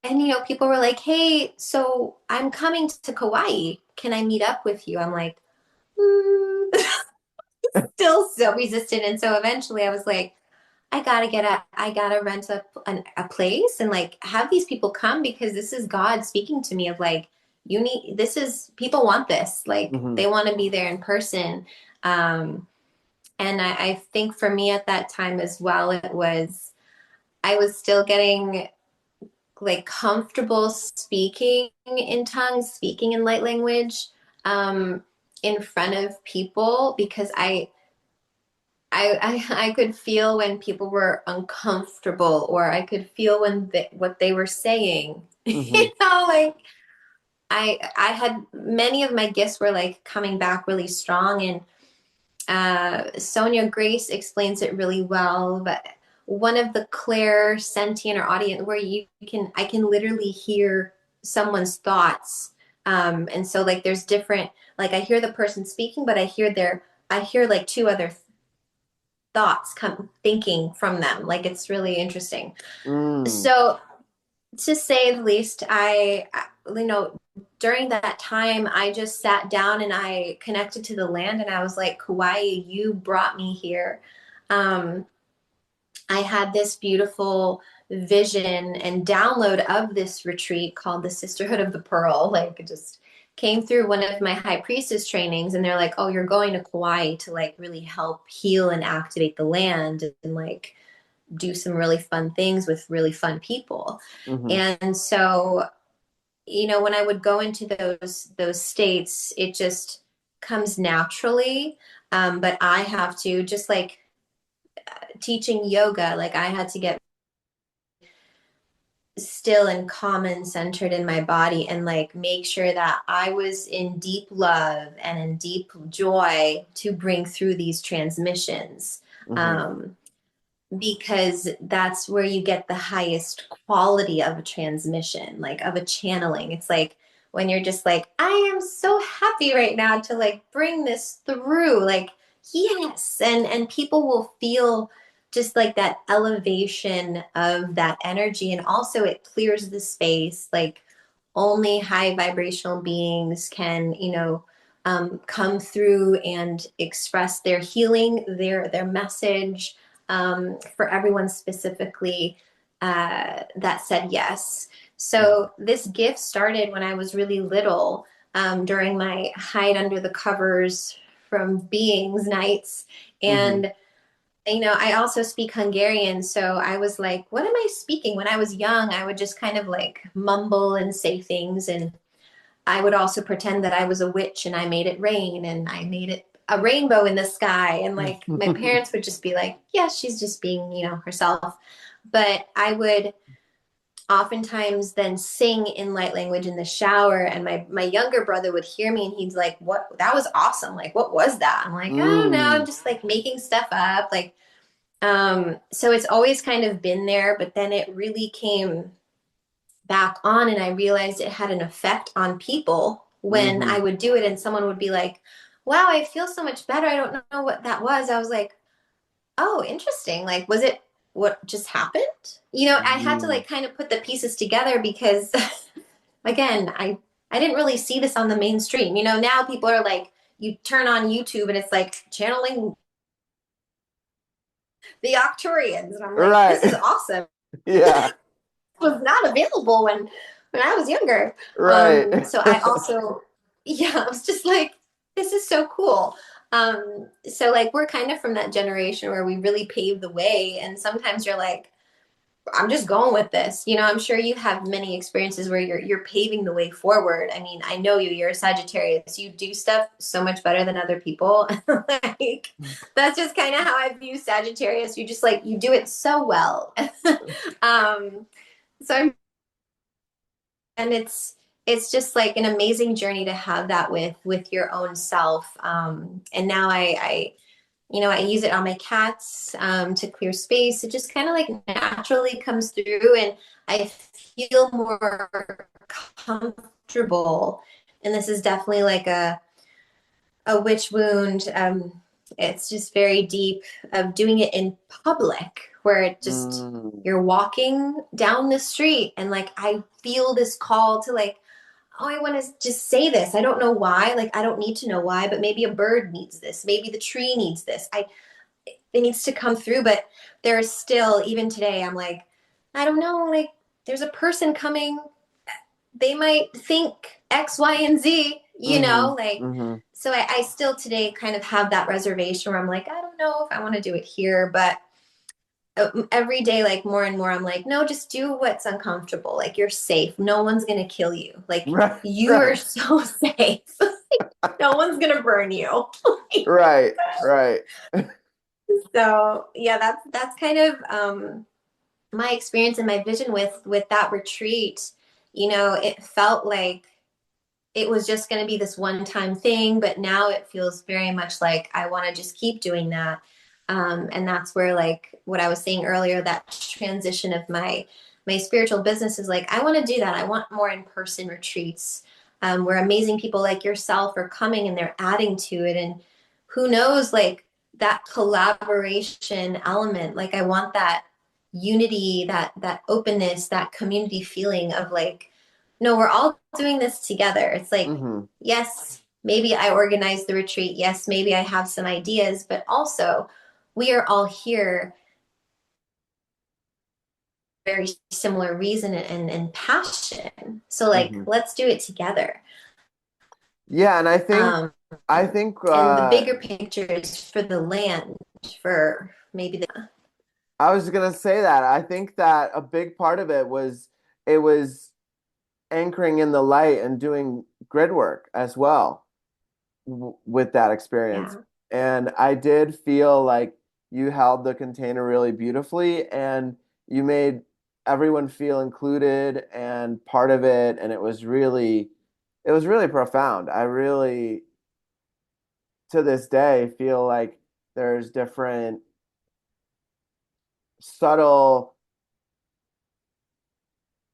And people were like, hey, so I'm coming to Kauai. Can I meet up with you? I'm like, mm. Still so resistant. And so eventually I was like, I gotta rent a place and like have these people come because this is God speaking to me of like, people want this. Like Hmm. they want to be there in person. Um, and I think for me at that time as well, I was still getting like comfortable speaking in tongues, speaking in light language, um, in front of people because I could feel when people were uncomfortable, or I could feel what they were saying. Hmm. Like I had many of my gifts were like coming back really strong, and Sonia Grace explains it really well. But one of the clair sentient or audience where I can literally hear someone's thoughts, and so like there's different, like I hear the person speaking, but I hear like two other thoughts come thinking from them. Like it's really interesting. Mm. So to say the least, during that time, I just sat down and I connected to the land and I was like, Kauai, you brought me here. Um, I had this beautiful vision and download of this retreat called the Sisterhood of the Pearl. Like it just came through one of my high priestess trainings, and they're like, "Oh, you're going to Kauai to like really help heal and activate the land and like do some really fun things with really fun people." Hmm. And so, when I would go into those states, it just comes naturally. But I have to just like teaching yoga, like I had to get still and calm and centered in my body and like make sure that I was in deep love and in deep joy to bring through these transmissions. Hmm. Um, because that's where you get the highest quality of a transmission, like of a channeling. It's like when you're just like, I am so happy right now to like bring this through, like, yes. And people will feel just like that elevation of that energy. And also it clears the space. Like only high vibrational beings can, come through and express their healing, their message, for everyone specifically that said yes. So this gift started when I was really little, during my hide under the covers from beings nights. Hmm. And I also speak Hungarian, so I was like, what am I speaking? When I was young, I would just kind of like mumble and say things, and I would also pretend that I was a witch and I made it rain and I made it a rainbow in the sky. And like my parents would just be like, yeah, she's just being, herself. But I would oftentimes then sing in light language in the shower, and my younger brother would hear me and he's like, what, that was awesome, like what was that? I'm like, I don't know, I'm Mm. just like making stuff up, like so it's always kind of been there, but then it really came back on and I realized it had an effect on people when I Hmm. would do it and someone would be like, wow, I feel so much better, I don't know what that was. I was like, oh, interesting, like was it what just happened? I had to Mm. like kind of put the pieces together because again, I didn't really see this on the mainstream. Now people are like, you turn on YouTube and it's like channeling the Octurians, and I'm like, this is Right. awesome. Yeah. Was not available when I was younger. Right. So I also, yeah, I was just like, this is so cool. So like we're kind of from that generation where we really paved the way, and sometimes you're like, I'm just going with this. I'm sure you have many experiences where you're paving the way forward. I mean, I know you. You're a Sagittarius. You do stuff so much better than other people. Like that's just kind of how I view Sagittarius. You just like you do it so well. um, so I'm and it's just like an amazing journey to have that with your own self, and now I use it on my cats, to clear space. It just kind of like naturally comes through and I feel more comfortable, and this is definitely like a witch wound. It's just very deep of doing it in public where it just Mm. you're walking down the street and like I feel this call to like, oh, I want to just say this. I don't know why. Like I don't need to know why, but maybe a bird needs this. Maybe the tree needs this. It needs to come through, but there's still, even today, I'm like, I don't know, like there's a person coming, they might think X, Y, and Z, Hmm. like, Hmm. so I still today kind of have that reservation where I'm like, I don't know if I want to do it here, but every day, like more and more, I'm like, no, just do what's uncomfortable. Like you're safe. No one's going to kill you. Like Right. you are Right. so safe. No one's going to burn you. Right. Right. So yeah, that's kind of, my experience and my vision with that retreat. It felt like it was just going to be this one time thing, but now it feels very much like I want to just keep doing that. And that's where, like what I was saying earlier, that transition of my spiritual business is like I want to do that. I want more in person retreats, where amazing people like yourself are coming and they're adding to it, and who knows, like that collaboration element. Like I want that unity, that openness, that community feeling of like, no, we're all doing this together. It's like, Hmm. yes, maybe I organize the retreat. Yes, maybe I have some ideas, but also we are all here for a very similar reason and passion. So like, Hmm. let's do it together. Yeah, and Um, I think and the bigger picture is for the land, for maybe the, I was gonna say that. I think that a big part of it was anchoring in the light and doing grid work as well with that experience. yeah. And I did feel like you held the container really beautifully and you made everyone feel included and part of it, and it was really profound. I really to this day feel like there's different subtle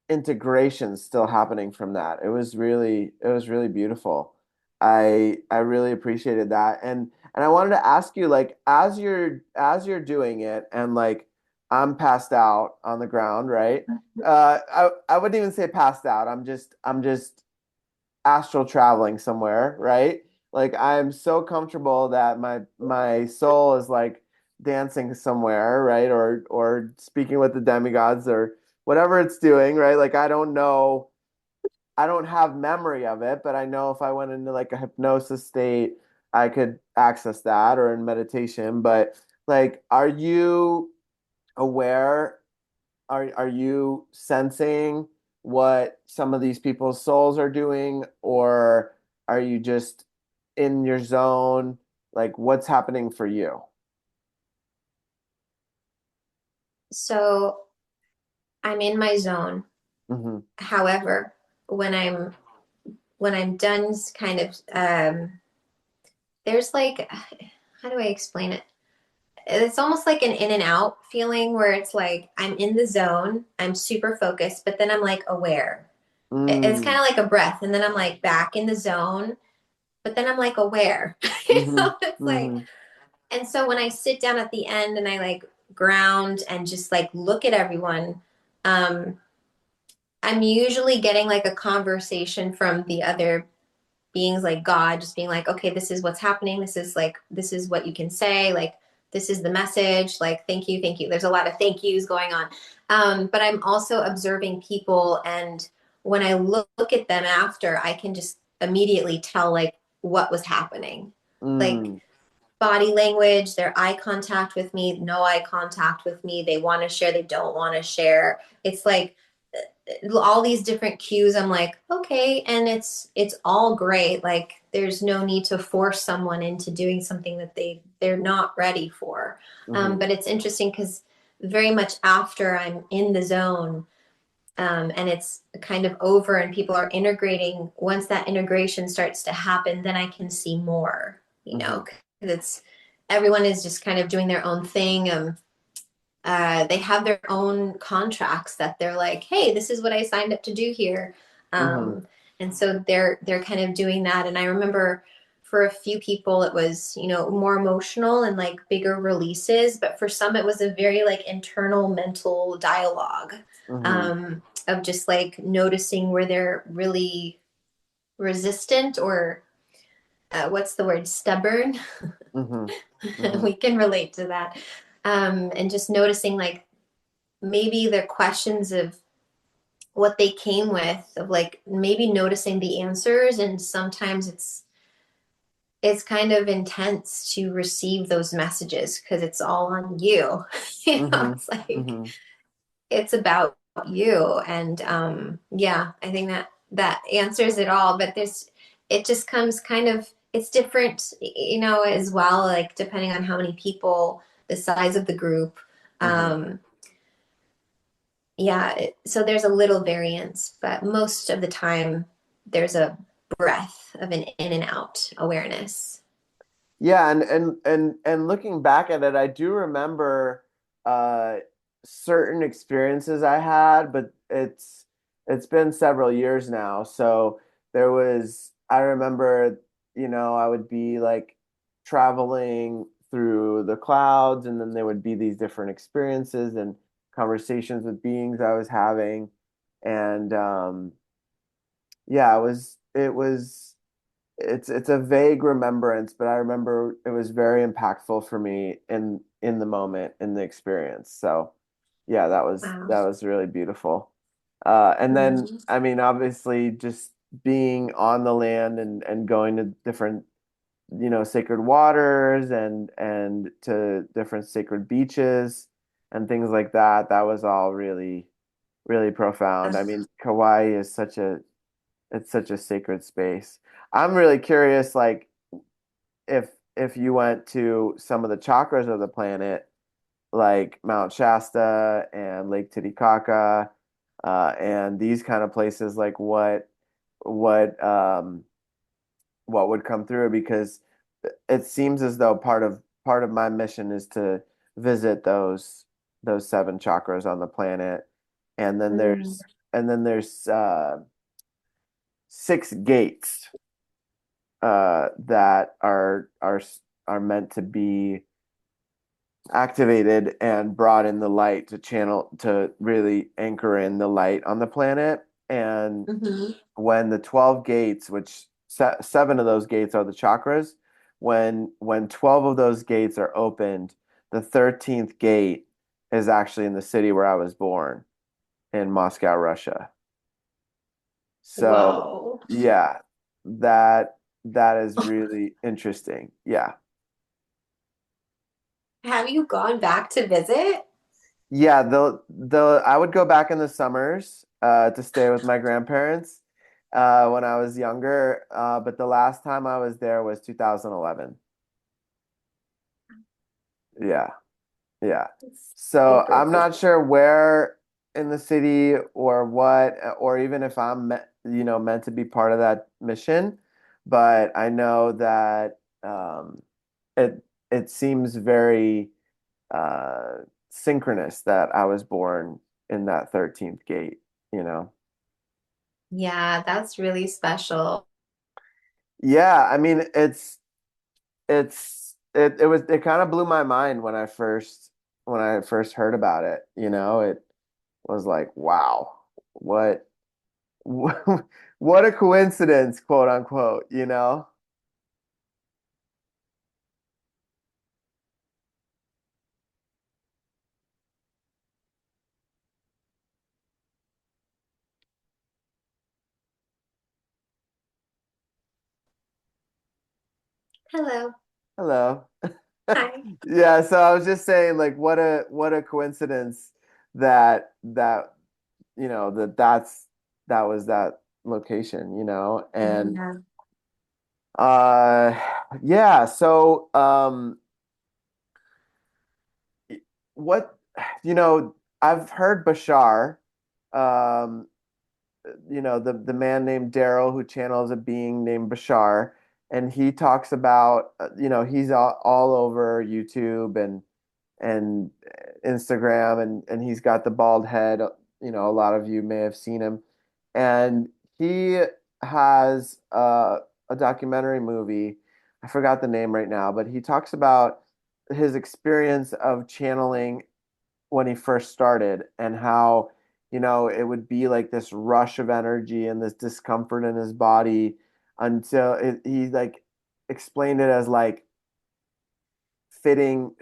integration still happening from that. It was really beautiful. I really appreciated that. And I wanted to ask you like as you're doing it and like I'm passed out on the ground, right? I wouldn't even say passed out. I'm just astral traveling somewhere, right? Like I'm so comfortable that my soul is like dancing somewhere, right? Or speaking with the demigods or whatever it's doing, right? Like I don't know, I don't have memory of it, but I know if I went into like a hypnosis state, I could access that or in meditation. But like, are you aware are you sensing what some of these people's souls are doing, or are you just in your zone? Like, what's happening for you? So I'm in my zone. Hmm. However, when I'm done kind of there's like how do I explain it? It's almost like an in and out feeling where it's like I'm in the zone, I'm super focused, but then I'm like aware. It's kind Mm, of like a breath, and then I'm like back in the zone, but then I'm like aware. hmm. It's like, Hmm. and so when I sit down at the end and I like ground and just like look at everyone, um, I'm usually getting like a conversation from the other beings, like God, just being like, okay, this is what's happening. This is like, this is what you can say. Like, this is the message. Like, thank you, thank you. There's a lot of thank yous going on. But I'm also observing people. And when I look at them after, I can just immediately tell like what was happening. Like, Mm, body language, their eye contact with me, no eye contact with me. They want to share, they don't want to share. It's like all these different cues. I'm like, okay, and it's all great. Like there's no need to force someone into doing something that they're not ready for. hmm. But it's interesting because very much after I'm in the zone, and it's kind of over and people are integrating, once that integration starts to happen, then I can see more, you know, Hmm. 'cause it's everyone is just kind of doing their own thing. They have their own contracts that they're like, hey, this is what I signed up to do here. Hmm. Um, and so they're kind of doing that. And I remember for a few people it was, you know, more emotional and like bigger releases, but for some it was a very like internal mental dialogue, Hmm. um, of just like noticing where they're really resistant or what's the word, stubborn. Hmm. Hmm. We can relate to that. And just noticing like maybe the questions of what they came with, of like maybe noticing the answers, and sometimes it's kind of intense to receive those messages because it's all on you. You know, Hmm. it's like Hmm. it's about you. And yeah, I think that that answers it all. But there's, it just comes kind of, it's different, you know, as well, like depending on how many people, the size of the group. Hmm. um yeah, so there's a little variance, but most of the time there's a breath of an in and out awareness. Yeah, and looking back at it, I do remember uh certain experiences I had, but it's been several years now. So there was I remember, you know, I would be like traveling through the clouds and then there would be these different experiences and conversations with beings I was having. And yeah, it's a vague remembrance, but I remember it was very impactful for me in the moment, in the experience. So yeah, Wow. that was really beautiful. And then Mhm. I mean, obviously just being on the land and going to different, you know, sacred waters and to different sacred beaches and things like that, that was all really, really profound. I mean, Kauai is such a it's such a sacred space. I'm really curious, like if you went to some of the chakras of the planet, like Mount Shasta and Lake Titicaca, and these kind of places, like what what would come through, because it seems as though part of my mission is to visit those seven chakras on the planet, and then Mm. there's six gates that are meant to be activated and brought in the light to channel to really anchor in the light on the planet. And Mhm. when the 12 gates, which seven of those gates are the chakras, when 12 of those gates are opened, the 13th gate is actually in the city where I was born, in Moscow, Russia. So Whoa. yeah, that is really interesting. Yeah. Have you gone back to visit? Yeah, the I would go back in the summers to stay with my grandparents when I was younger, but the last time I was there was 2011. Yeah, yeah. It's So super I'm cool. not sure where in the city or what, or even if meant to be part of that mission, but I know that it it seems very uh, synchronous that I was born in that 13th gate, you know? Yeah, that's really special. Yeah, I mean, it kind of blew my mind when I first heard about it, you know? It was like, wow, what what a coincidence, quote unquote, you know? Hello. Hello. Hi. Yeah, so I was just saying, like, what a coincidence that that was that location, you know? And Yeah. uh yeah, so what I've heard Bashar, um the man named Daryl who channels a being named Bashar, and he talks about he's all over YouTube and Instagram, and he's got the bald head. A lot of you may have seen him, and he has a documentary movie. I forgot the name right now, but he talks about his experience of channeling when he first started, and how it would be like this rush of energy and this discomfort in his body until he like explained it as like fitting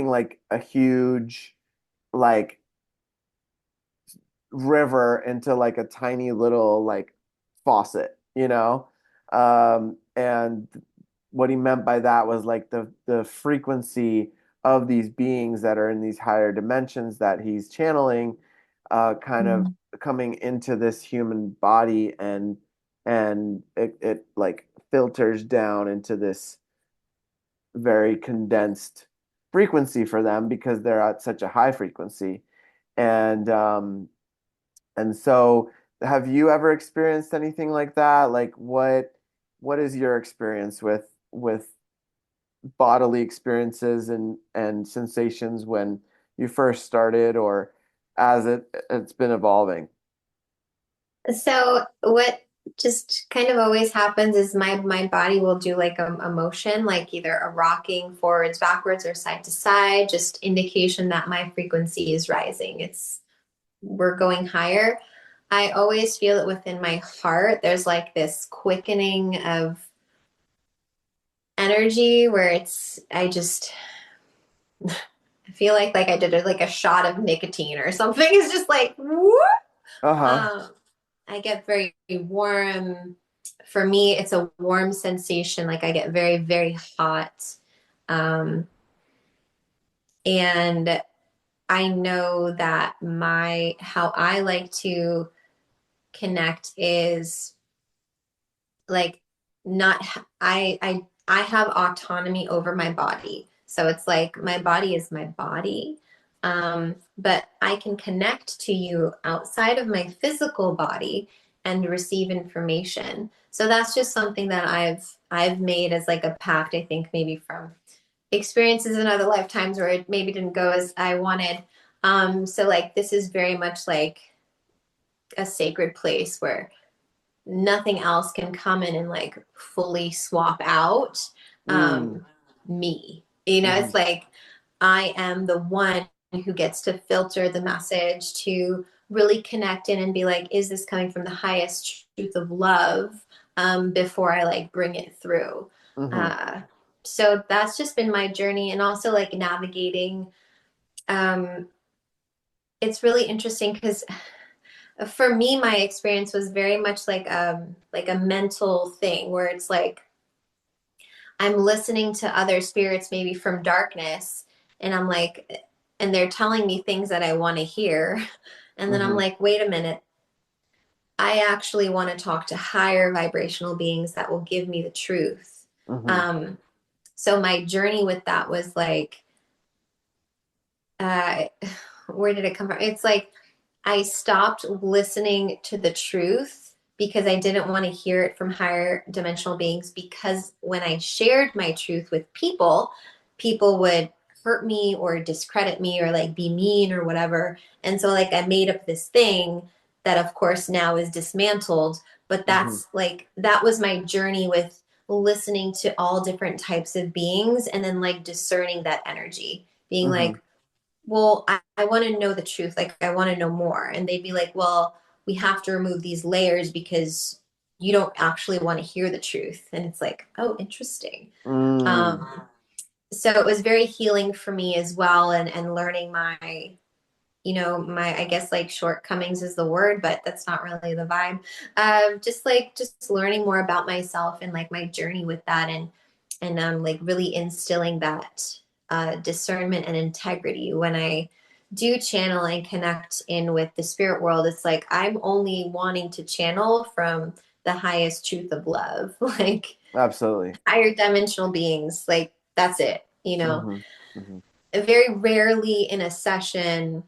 like a huge like river into like a tiny little like faucet, and what he meant by that was like the frequency of these beings that are in these higher dimensions that he's channeling, kind of Mm. coming into this human body, and it like filters down into this very condensed frequency for them because they're at such a high frequency. And um and so, have you ever experienced anything like that? Like, what is your experience with bodily experiences and sensations when you first started, or as it's been evolving? So what just kind of always happens is my body will do like a motion, like either a rocking forwards, backwards, or side to side, just indication that my frequency is rising. We're going higher. I always feel it within my heart. There's like this quickening of energy where I feel like I did like a shot of nicotine or something. It's just like whoop. Uh-huh. Um, I get very warm. For me, it's a warm sensation. Like I get very, very hot. Um, and I know that how I like to connect is like not, I have autonomy over my body. So it's like my body is my body. But I can connect to you outside of my physical body and receive information. So that's just something that I've made as like a pact, I think maybe from experiences in other lifetimes where it maybe didn't go as I wanted. So like this is very much like a sacred place where nothing else can come in and like fully swap out Mm. um me. You know, Mm-hmm. it's like I am the one who gets to filter the message to really connect in and be like, is this coming from the highest truth of love, before I like bring it through. Mm-hmm. uh so that's just been my journey, and also like navigating. um it's really interesting because for me my experience was very much like a mental thing where it's like I'm listening to other spirits maybe from darkness, and I'm like, and they're telling me things that I want to hear, and then I'm Mm-hmm. like, wait a minute, I actually want to talk to higher vibrational beings that will give me the truth. Mm-hmm. um so my journey with that was like, uh where did it come from? It's like I stopped listening to the truth because I didn't want to hear it from higher dimensional beings, because when I shared my truth with people, people would hurt me or discredit me or like be mean or whatever. And so like I made up this thing that of course now is dismantled, but Mm-hmm. that's like that was my journey with listening to all different types of beings and then like discerning that energy, being Mm-hmm. like, well, I want to know the truth. Like, I want to know more. And they'd be like, well, we have to remove these layers because you don't actually want to hear the truth. And it's like, oh, interesting. Mm. So it was very healing for me as well. And learning my, you know, my, I guess like shortcomings is the word, but that's not really the vibe. Just learning more about myself and like my journey with that. And like really instilling that discernment and integrity when I do channel and connect in with the spirit world. It's like I'm only wanting to channel from the highest truth of love, like Absolutely. higher dimensional beings. Like that's it, you know. Mm-hmm. Mm-hmm. Very rarely in a session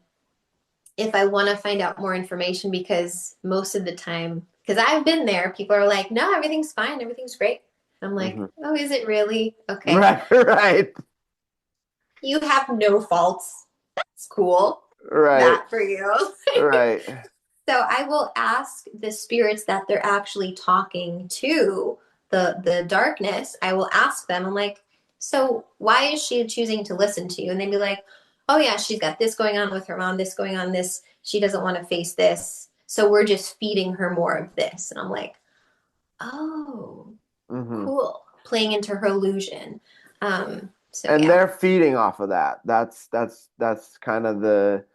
if I want to find out more information, because most of the time, because I've been there, people are like, no, everything's fine, everything's great. I'm like, Mm-hmm. oh, is it really? Okay. Right, right, You have no faults. That's cool. right, That for you. right. So I will ask the spirits that they're actually talking to, the darkness. I will ask them. I'm like, so why is she choosing to listen to you? And they'd be like, oh yeah, she's got this going on with her mom, this going on, this. She doesn't want to face this. So we're just feeding her more of this. And I'm like, oh, Mm-hmm. cool. Playing into her illusion. So And yeah. they're feeding off of that. That's kind of the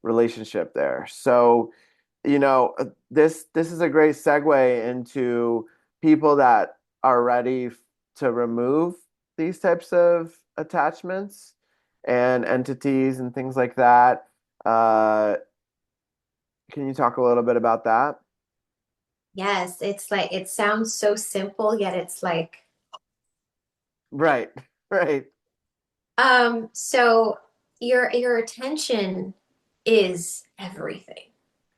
relationship there. So, this is a great segue into people that are ready to remove these types of attachments and entities and things like that. Uh, can you talk a little bit about that? Yes, it's like it sounds so simple, yet it's like Right, right. so your attention is everything.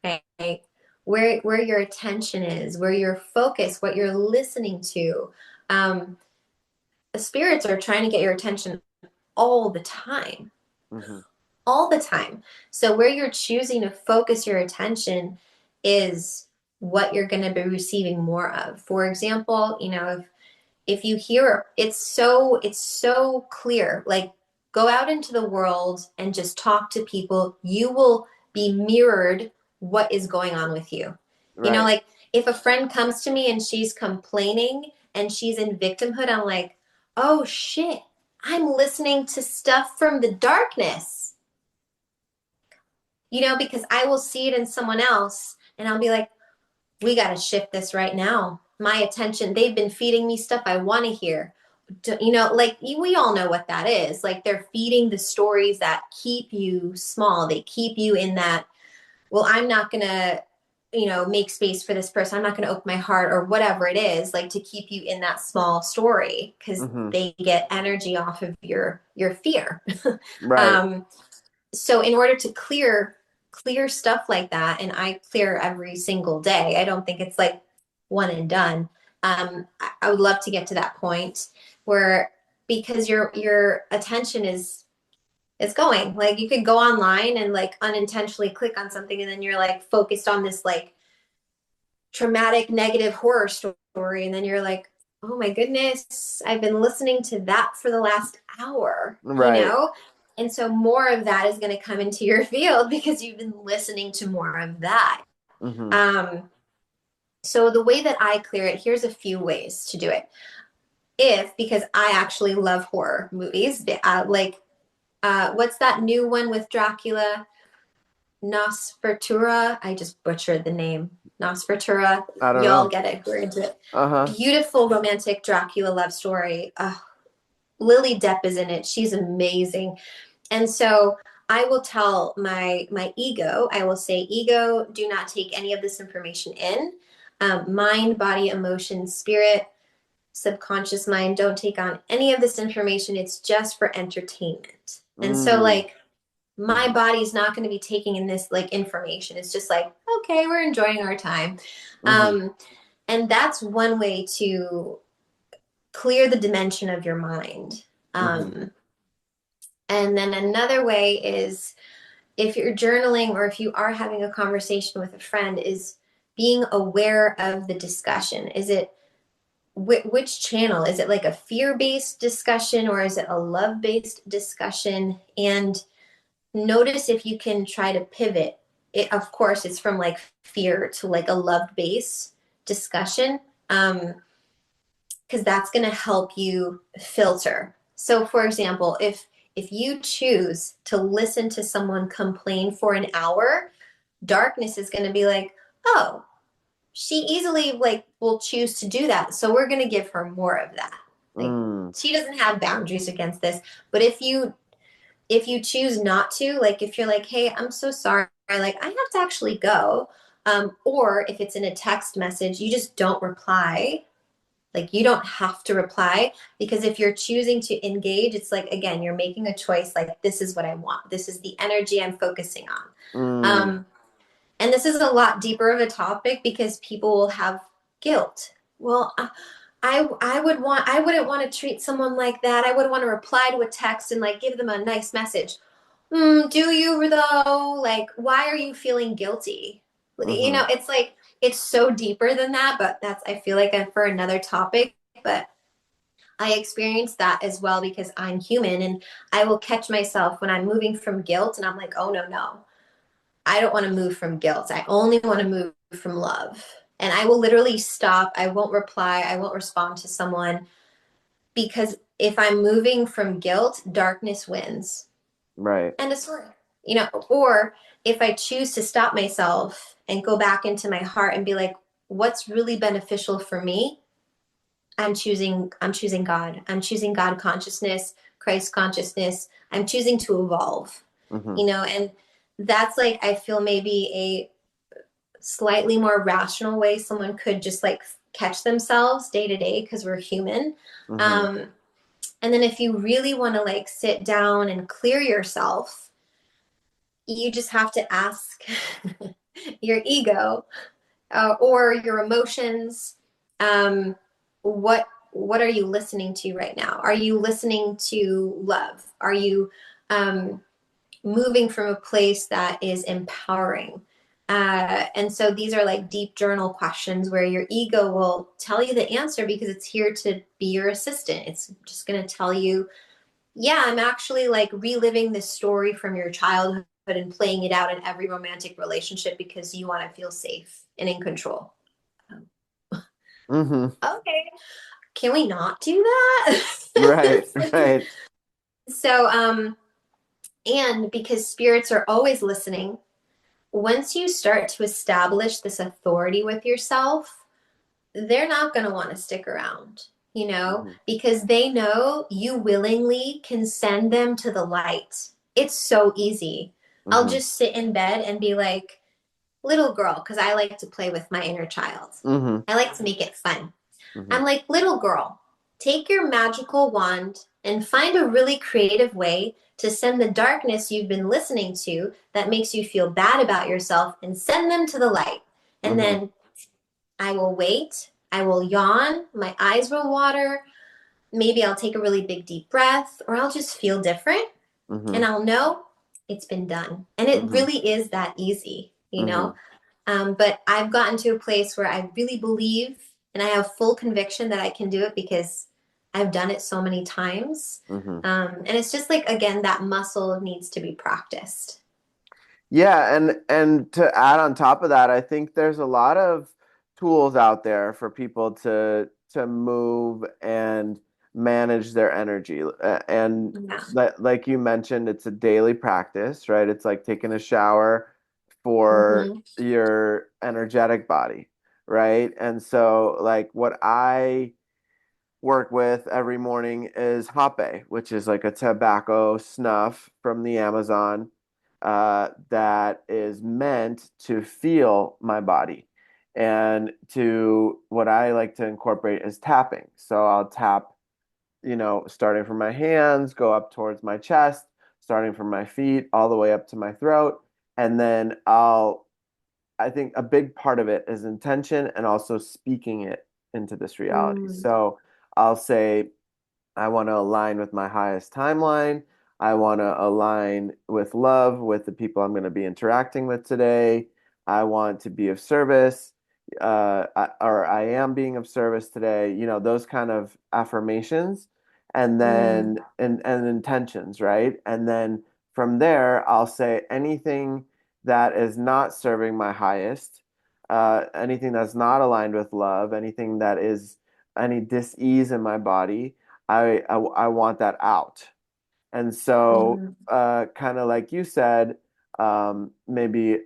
Okay. Where your attention is, where your focus, what you're listening to. Um, the spirits are trying to get your attention all the time. Hmm. All the time. So where you're choosing to focus your attention is what you're going to be receiving more of. For example, you know, if you hear, it's so clear, like go out into the world and just talk to people, you will be mirrored what is going on with you. You know, Right. like if a friend comes to me and she's complaining and she's in victimhood, I'm like, oh shit, I'm listening to stuff from the darkness, you know, because I will see it in someone else and I'll be like, we got to shift this right now. My attention, they've been feeding me stuff I want to hear. You know, like we all know what that is. Like they're feeding the stories that keep you small. They keep you in that, well, I'm not going to, you know, make space for this person. I'm not going to open my heart or whatever it is, like to keep you in that small story because Hmm. they get energy off of your fear. Right. um So in order to clear stuff like that, and I clear every single day. I don't think it's like one and done. I would love to get to that point where, because your attention is going, like, you could go online and like unintentionally click on something, and then you're like focused on this like traumatic negative horror story, and then you're like, oh my goodness, I've been listening to that for the last hour, you Right. know. And so more of that is going to come into your field because you've been listening to more of that. Mm-hmm. Um so the way that I clear it, here's a few ways to do it. If Because I actually love horror movies, like, what's that new one with Dracula? Nosfertura. I just butchered the name. Nosfertura. I don't Y'all know. get it. We're into it. Uh-huh. Beautiful romantic Dracula love story. Lily Depp is in it. She's amazing. And so I will tell my ego, I will say, ego, do not take any of this information in. Mind, body, emotion, spirit, subconscious mind, don't take on any of this information. It's just for entertainment. And so, Mm. like, my Mm-hmm. body's not going to be taking in this like information. It's just like, okay, we're enjoying our time. Mm-hmm. Um, and that's one way to clear the dimension of your mind. Mm-hmm. Um, and then another way is, if you're journaling or if you are having a conversation with a friend, is being aware of the discussion. Is it which channel? Is it like a fear-based discussion, or is it a love-based discussion? And notice if you can try to pivot it. Of course, it's from like fear to like a love-based discussion, because that's going to help you filter. So for example, if you choose to listen to someone complain for an hour, darkness is going to be like, oh, she easily like will choose to do that, so we're going to give her more of that. Like, Mm. she doesn't have boundaries against this. But if you choose not to, like, if you're like, hey, I'm so sorry, like, I have to actually go, or if it's in a text message, you just don't reply. Like, you don't have to reply, because if you're choosing to engage, it's like, again, you're making a choice. Like, this is what I want, this is the energy I'm focusing on. Mm. And this is a lot deeper of a topic, because people will have guilt. Well, I wouldn't want to treat someone like that. I would want to reply to a text and like give them a nice message. Do you though? Like, why are you feeling guilty? Mm-hmm. It's like, it's so deeper than that, but that's, I feel like, for another topic. But I experience that as well, because I'm human, and I will catch myself when I'm moving from guilt, and I'm like, oh no, no. I don't want to move from guilt. I only want to move from love. And I will literally stop. I won't reply. I won't respond to someone, because if I'm moving from guilt, darkness wins. Right. End of story. Or if I choose to stop myself and go back into my heart and be like, what's really beneficial for me? I'm choosing God. I'm choosing God consciousness, Christ consciousness. I'm choosing to evolve. Mm-hmm. And that's like, I feel maybe a slightly more rational way someone could just like catch themselves day to day, because we're human. Mm-hmm. Um, and then if you really want to like sit down and clear yourself, you just have to ask your ego, or your emotions, um, what are you listening to right now? Are you listening to love? Are you um, moving from a place that is empowering? And so these are like deep journal questions where your ego will tell you the answer, because it's here to be your assistant. It's just going to tell you, yeah, I'm actually like reliving this story from your childhood and playing it out in every romantic relationship because you want to feel safe and in control. Mm-hmm. Okay, can we not do that? Right. Right. So, and because spirits are always listening, once you start to establish this authority with yourself, they're not going to want to stick around, Mm-hmm. because they know you willingly can send them to the light. It's so easy. I'll Mm-hmm. just sit in bed and be like, little girl, because I like to play with my inner child. Mm-hmm. I like to make it fun. Mm-hmm. I'm like, little girl, take your magical wand and find a really creative way to send the darkness you've been listening to that makes you feel bad about yourself and send them to the light. And Mm-hmm. then I will wait, I will yawn, my eyes will water, maybe I'll take a really big deep breath, or I'll just feel different Mm-hmm. and I'll know it's been done. And it Mm-hmm. really is that easy, you Mm-hmm. know? But I've gotten to a place where I really believe and I have full conviction that I can do it because I've done it so many times. Mm-hmm. And it's just like, again, that muscle needs to be practiced. Yeah, and to add on top of that, I think there's a lot of tools out there for people to move and manage their energy. And Yeah. like you mentioned, it's a daily practice, right? It's like taking a shower for Mm-hmm. your energetic body, right? And so like what I work with every morning is hape, which is like a tobacco snuff from the Amazon that is meant to feel my body. And to what I like to incorporate is tapping. So I'll tap, starting from my hands, go up towards my chest, starting from my feet, all the way up to my throat. And then I think a big part of it is intention and also speaking it into this reality. Mm. So I'll say, I want to align with my highest timeline. I want to align with love with the people I'm going to be interacting with today. I want to be of service, or I am being of service today. Those kind of affirmations, and Mm. then and intentions, right? And then from there, I'll say anything that is not serving my highest, anything that's not aligned with love, anything that is any dis-ease in my body. I want that out. And so, Mm. kind of like you said, maybe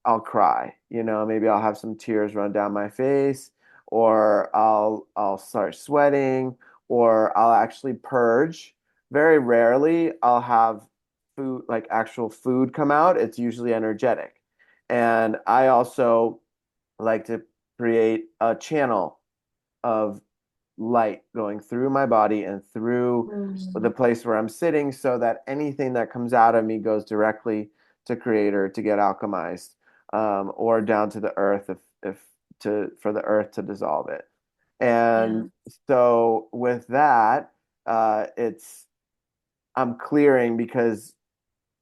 I'll cry, maybe I'll have some tears run down my face, or I'll start sweating, or I'll actually purge. Very rarely I'll have food, like actual food come out. It's usually energetic. And I also like to create a channel of light going through my body and through the Mm. place where I'm sitting so that anything that comes out of me goes directly to creator to get alchemized, or down to the earth if to for the earth to dissolve it. Yeah. And so with that, it's I'm clearing because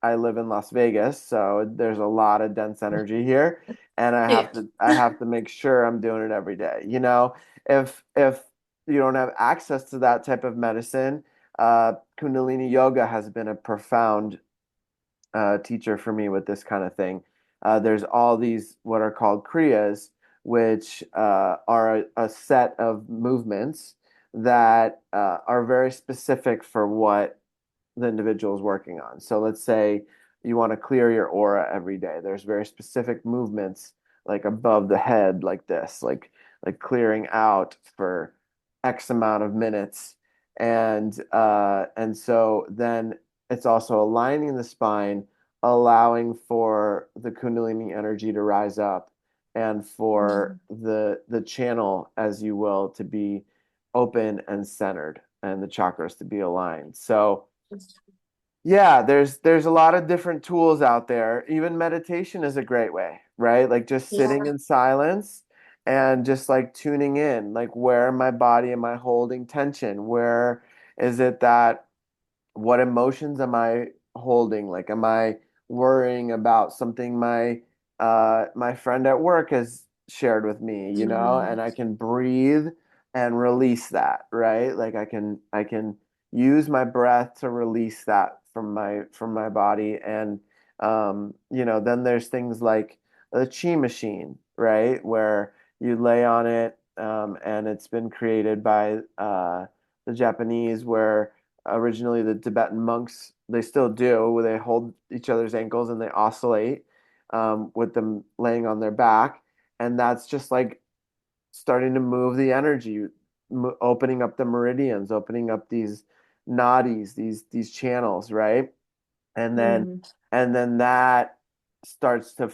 I live in Las Vegas, so there's a lot of dense energy here, and I Yeah. have to I have to make sure I'm doing it every day. If you don't have access to that type of medicine, Kundalini yoga has been a profound teacher for me with this kind of thing. There's all these what are called kriyas, which are a set of movements that are very specific for what the individual is working on. So let's say you want to clear your aura every day. There's very specific movements like above the head, like this, like clearing out for X amount of minutes. And so then it's also aligning the spine, allowing for the Kundalini energy to rise up and for Mm. the channel, as you will, to be open and centered and the chakras to be aligned. So yeah, there's a lot of different tools out there. Even meditation is a great way, right? Like just sitting Yeah. in silence and just like tuning in, like where in my body am I holding tension? Where is it that what emotions am I holding? Like, am I worrying about something my friend at work has shared with me, Mm. and I can breathe and release that, right? Like I can use my breath to release that from my body. And then there's things like the chi machine, right? Where you lay on it, and it's been created by the Japanese, where originally the Tibetan monks, they still do, where they hold each other's ankles and they oscillate, with them laying on their back. And that's just like starting to move the energy, opening up the meridians, opening up these nadis, these channels, right? And then Mm. and then that starts to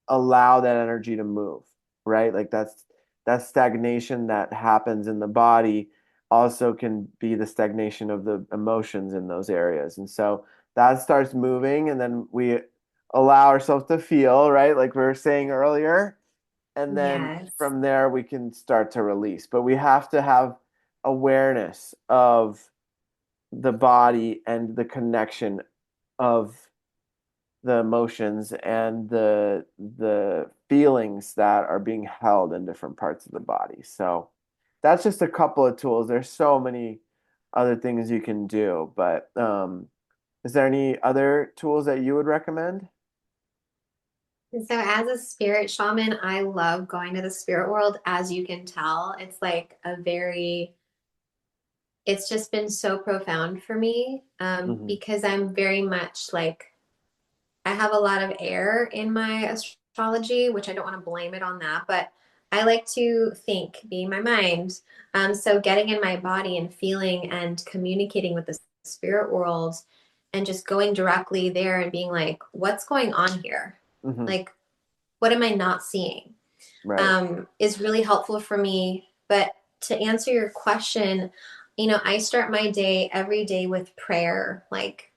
allow that energy to move, right? Like that stagnation that happens in the body also can be the stagnation of the emotions in those areas. And so that starts moving, and then we allow ourselves to feel, right? Like we were saying earlier. And then Yes. from there, we can start to release. But we have to have awareness of the body and the connection of the emotions and the feelings that are being held in different parts of the body. So that's just a couple of tools. There's so many other things you can do, but is there any other tools that you would recommend? And so, as a spirit shaman, I love going to the spirit world. As you can tell, it's like it's just been so profound for me Hmm. because I'm very much like, I have a lot of air in my astrology, which I don't want to blame it on that, but I like to think, being my mind. So getting in my body and feeling and communicating with the spirit world and just going directly there and being like, what's going on here? Hmm. Like, what am I not seeing? Right. Is really helpful for me. But to answer your question, I start my day every day with prayer. Like,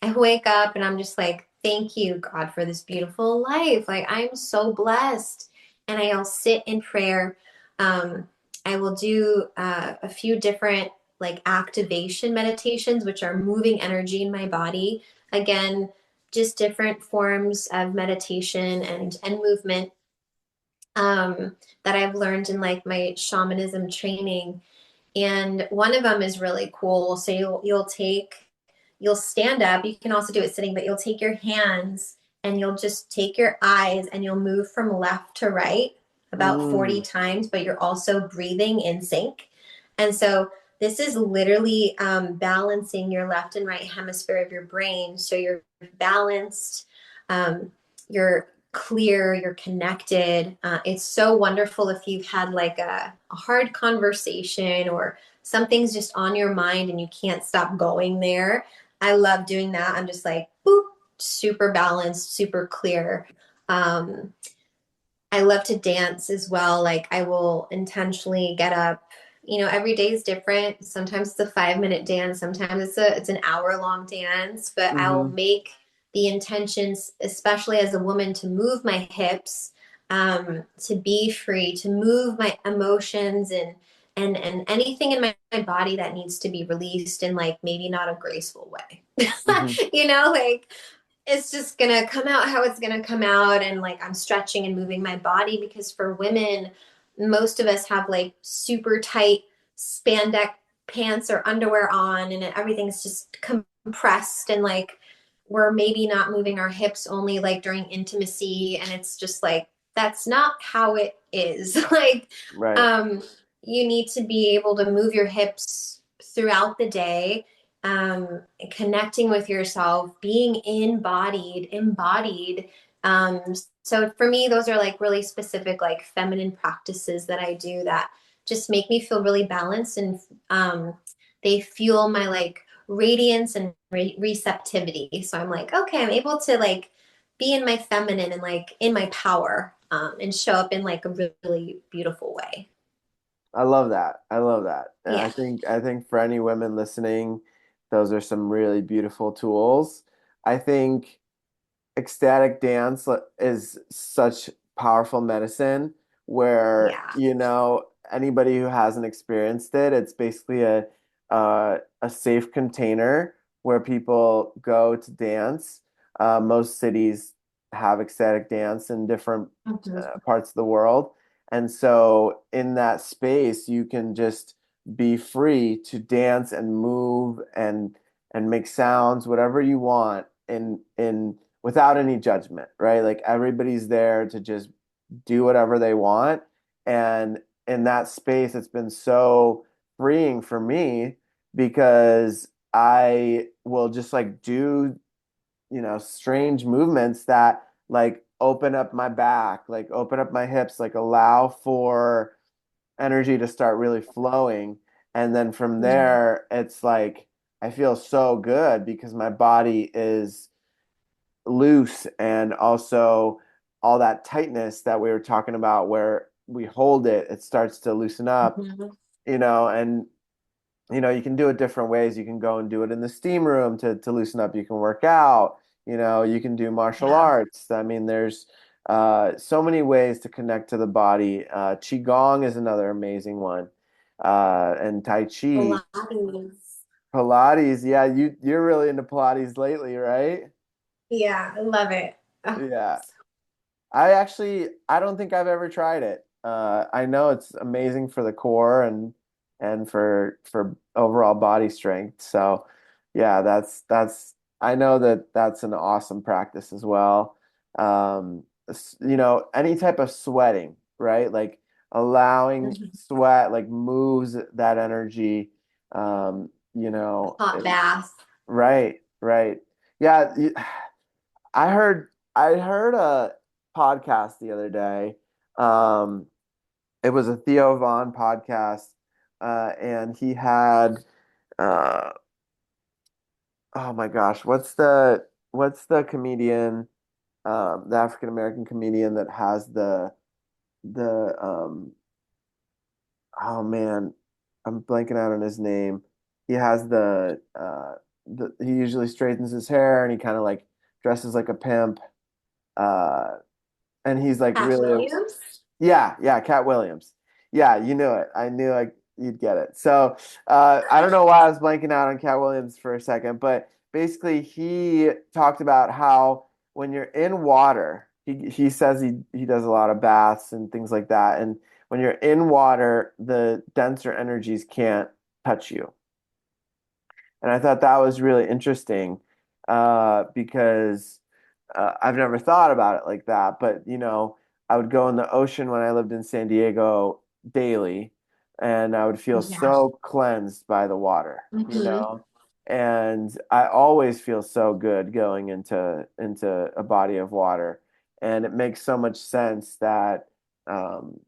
I wake up and I'm just like, thank you, God, for this beautiful life. Like, I'm so blessed. And I'll sit in prayer. Um, I will do a few different like activation meditations, which are moving energy in my body. Again, just different forms of meditation and movement that I've learned in like my shamanism training. And one of them is really cool. So you'll stand up. You can also do it sitting, but you'll take your hands and you'll just take your eyes and you'll move from left to right about 40 Mm. times, but you're also breathing in sync. And so this is literally balancing your left and right hemisphere of your brain. So you're balanced, you're clear, you're connected. It's so wonderful if you've had like a hard conversation or something's just on your mind and you can't stop going there. I love doing that. I'm just like, boop, super balanced, super clear. Um, I love to dance as well. Like I will intentionally get up. Every day is different. Sometimes it's a 5 minute dance. Sometimes it's an hour long dance. But I'll Hmm. make the intentions, especially as a woman, to move my hips, to be free, to move my emotions and anything in my body that needs to be released in like maybe not a graceful way. Hmm. Like it's just gonna come out how it's gonna come out, and like I'm stretching and moving my body because for women, most of us have like super tight spandex pants or underwear on and everything's just compressed, and like we're maybe not moving our hips only like during intimacy, and it's just like that's not how it is. Like Right. um you need to be able to move your hips throughout the day, connecting with yourself, being embodied. Um, so for me, those are like really specific, like feminine practices that I do that just make me feel really balanced, and they fuel my like radiance and receptivity. So I'm like, okay, I'm able to like be in my feminine and like in my power, and show up in like a really beautiful way. I love that. I love that. And Yeah. I think for any women listening, those are some really beautiful tools. I think ecstatic dance is such powerful medicine where, Yeah. anybody who hasn't experienced it, it's basically a safe container where people go to dance. Most cities have ecstatic dance in different Mhm. parts of the world. And so in that space, you can just be free to dance and move and make sounds, whatever you want in without any judgment, right? Like everybody's there to just do whatever they want. And in that space, it's been so freeing for me because I will just like do, strange movements that like open up my back, like open up my hips, like allow for energy to start really flowing. And then from Mhm. there, it's like I feel so good because my body is loose, and also all that tightness that we were talking about where we hold it, it starts to loosen up, Mhm. and you can do it different ways. You can go and do it in the steam room to loosen up. You can work out. You can do martial Yeah. arts. I mean, there's so many ways to connect to the body. Qigong is another amazing one, and Tai Chi, Pilates. Pilates. Yeah, you're really into Pilates lately, right? Yeah, I love it. Oh, Yeah. I don't think I've ever tried it. I know it's amazing for the core and for overall body strength. So, yeah, I know that that's an awesome practice as well. Any type of sweating, right? Like allowing mhm. sweat, like moves that energy. Hot bath. Right, right. Yeah, I heard I heard a podcast the other day. Um, it was a Theo Vaughn podcast, and he had uh, oh my gosh, what's the comedian, the African American comedian that has the oh man, I'm blanking out on his name. He has he usually straightens his hair and he kind of like dresses like a pimp. Uh, and he's like Cat really Williams. yeah, yeah, Cat Williams. Yeah, you knew it. I knew you'd get it. So I don't know why I was blanking out on Cat Williams for a second, but basically he talked about how when you're in water, he says he does a lot of baths and things like that, and when you're in water, the denser energies can't touch you. And I thought that was really interesting because I've never thought about it like that. But, I would go in the ocean when I lived in San Diego daily, and I would feel Yeah. so cleansed by the water, Hmm. And I always feel so good going into a body of water. And it makes so much sense that um,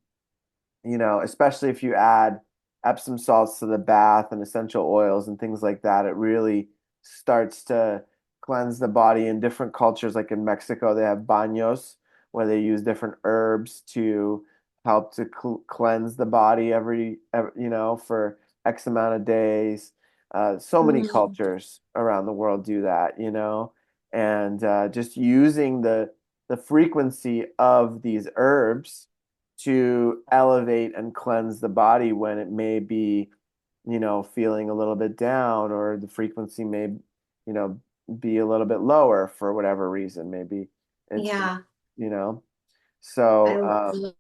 especially if you add Epsom salts to the bath and essential oils and things like that, it really starts to cleanse the body. In different cultures, like in Mexico, they have baños where they use different herbs to help to cleanse the body for X amount of days. So many Mm. cultures around the world do that, and just using the frequency of these herbs to elevate and cleanse the body when it may be, feeling a little bit down, or the frequency may, you know, be a little bit lower for whatever reason. Maybe it's, Yeah, you know, I so,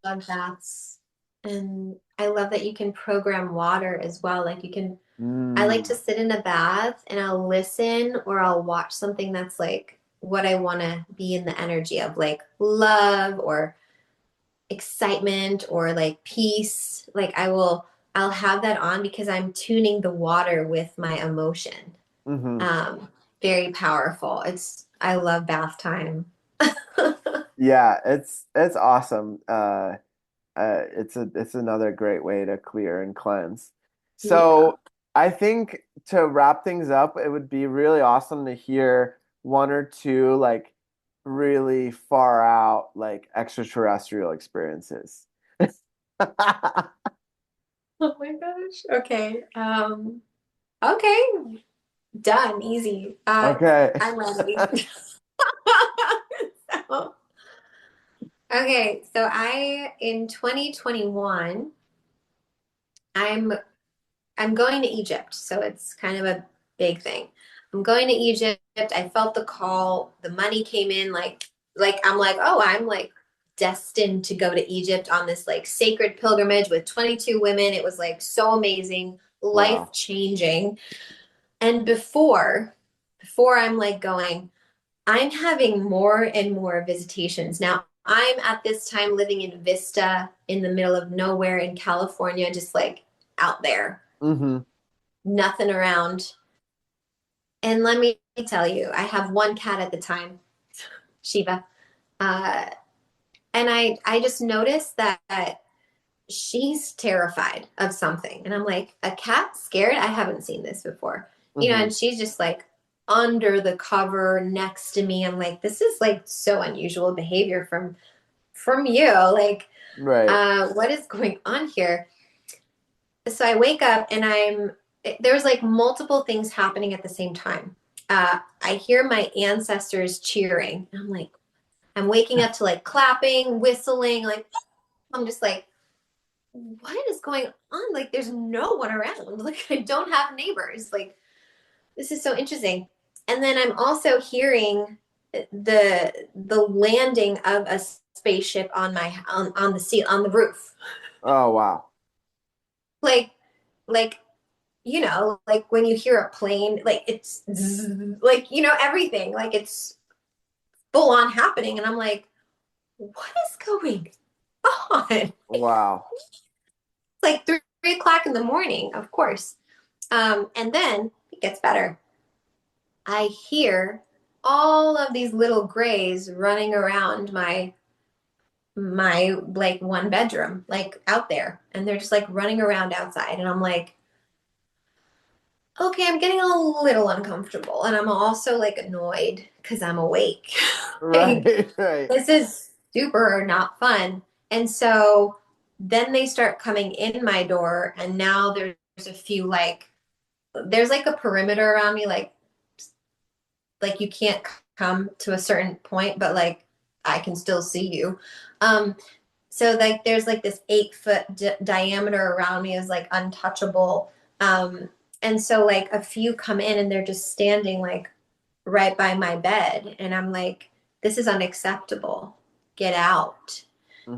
love baths. And I love that you can program water as well. Like I like to mm, sit in a bath and I'll listen or I'll watch something that's like what I want to be in the energy of, like love or excitement or like peace. I'll have that on because I'm tuning the water with my emotion. hmm Um, Very powerful. I love bath time. yeah, it's awesome. It's another great way to clear and cleanse. Yeah. So I think to wrap things up, it would be really awesome to hear one or two like really far out like extraterrestrial experiences. Oh my gosh. Okay. Okay. Done. Easy. Okay. I'm ready. So, okay. So in 2021, I'm I'm going to Egypt, so it's kind of a big thing. I'm going to Egypt. I felt the call. The money came in like I'm like, "Oh, I'm like destined to go to Egypt on this like sacred pilgrimage with 22 women." It was like so amazing, Wow. life-changing. And before I'm like going, I'm having more and more visitations. Now, I'm at this time living in Vista in the middle of nowhere in California, just like out there, hmm nothing around. And let me tell you, I have one cat at the time, Shiva. Uh, and I just noticed that she's terrified of something. And I'm like, a cat scared? I haven't seen this before. hmm And she's just like under the cover next to me. I'm like, this is like so unusual behavior from you. Like, Right. what is going on here? So I wake up and I'm there's like multiple things happening at the same time. I hear my ancestors cheering. And I'm like, I'm waking up to like clapping, whistling, like I'm just like, what is going on? Like, there's no one around. Like, I don't have neighbors. Like, this is so interesting. And then I'm also hearing the landing of a spaceship on my on the sea on the roof. Oh, wow. Like like like when you hear a plane, like it's like everything, like it's full on happening, and I'm like, what is going on? It's Wow. like 3 o'clock in the morning, of course. And then it gets better. I hear all of these little grays running around my like one bedroom, like out there, and they're just like running around outside, and I'm like, okay, I'm getting a little uncomfortable, and I'm also like annoyed because I'm awake. Like, Right, right. this is super not fun. And so then they start coming in my door, and now there's a few like there's like a perimeter around me, like you can't come to a certain point, but like I can still see you. Um, so like there's like this 8 foot diameter around me is like untouchable. And so like a few come in and they're just standing like right by my bed, and I'm like, this is unacceptable. Get out.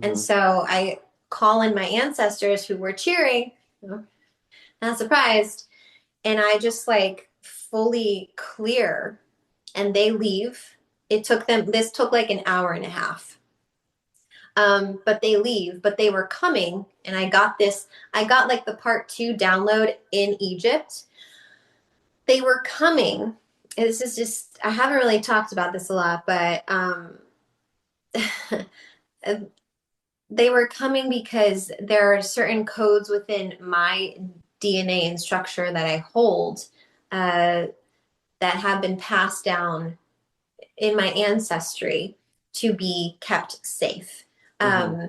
And Hmm. so I call in my ancestors who were cheering, not surprised, and I just like fully clear, and they leave. This took like an hour and a half. But they leave, but they were coming, and I got like the part 2 download in Egypt. They were coming. This is just, I haven't really talked about this a lot, but they were coming because there are certain codes within my DNA and structure that I hold uh, that have been passed down in my ancestry to be kept safe. Hmm. Um,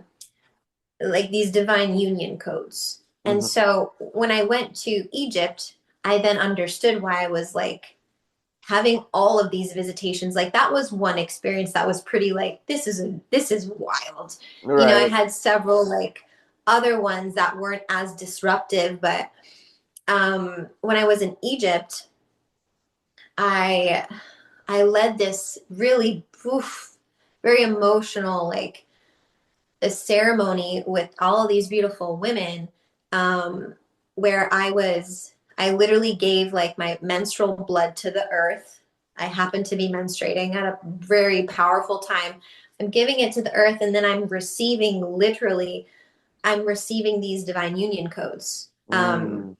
like these divine union codes. And Hmm. so when I went to Egypt, I then understood why I was like having all of these visitations. Like that was one experience that was pretty like this is wild. I Right. had several like other ones that weren't as disruptive, but when I was in Egypt, I I led this really very emotional like a ceremony with all of these beautiful women, um, where I literally gave like my menstrual blood to the earth. I happened to be menstruating at a very powerful time. I'm giving it to the earth, and then I'm receiving these divine union codes. Mm.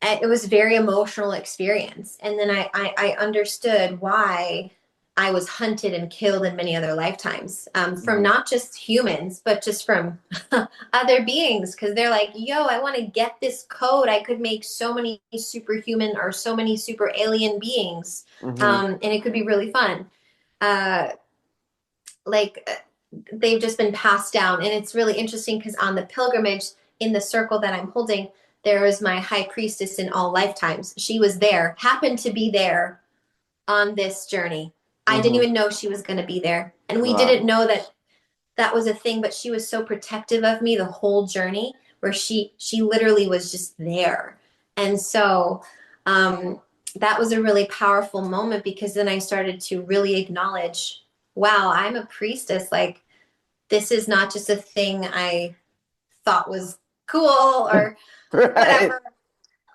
It was a very emotional experience. And then I understood why I was hunted and killed in many other lifetimes, from Hmm. not just humans, but just from other beings. Because they're like, yo, I want to get this code. I could make so many superhuman or so many super alien beings. Hmm. And it could be really fun. Uh, like they've just been passed down. And it's really interesting because on the pilgrimage in the circle that I'm holding, there is my high priestess in all lifetimes. She was there, happened to be there on this journey. I didn't Hmm. even know she was going to be there. And we Wow. didn't know that that was a thing, but she was so protective of me the whole journey, where she literally was just there. And so um, that was a really powerful moment, because then I started to really acknowledge, wow, I'm a priestess. Like, this is not just a thing I thought was cool or Right. whatever.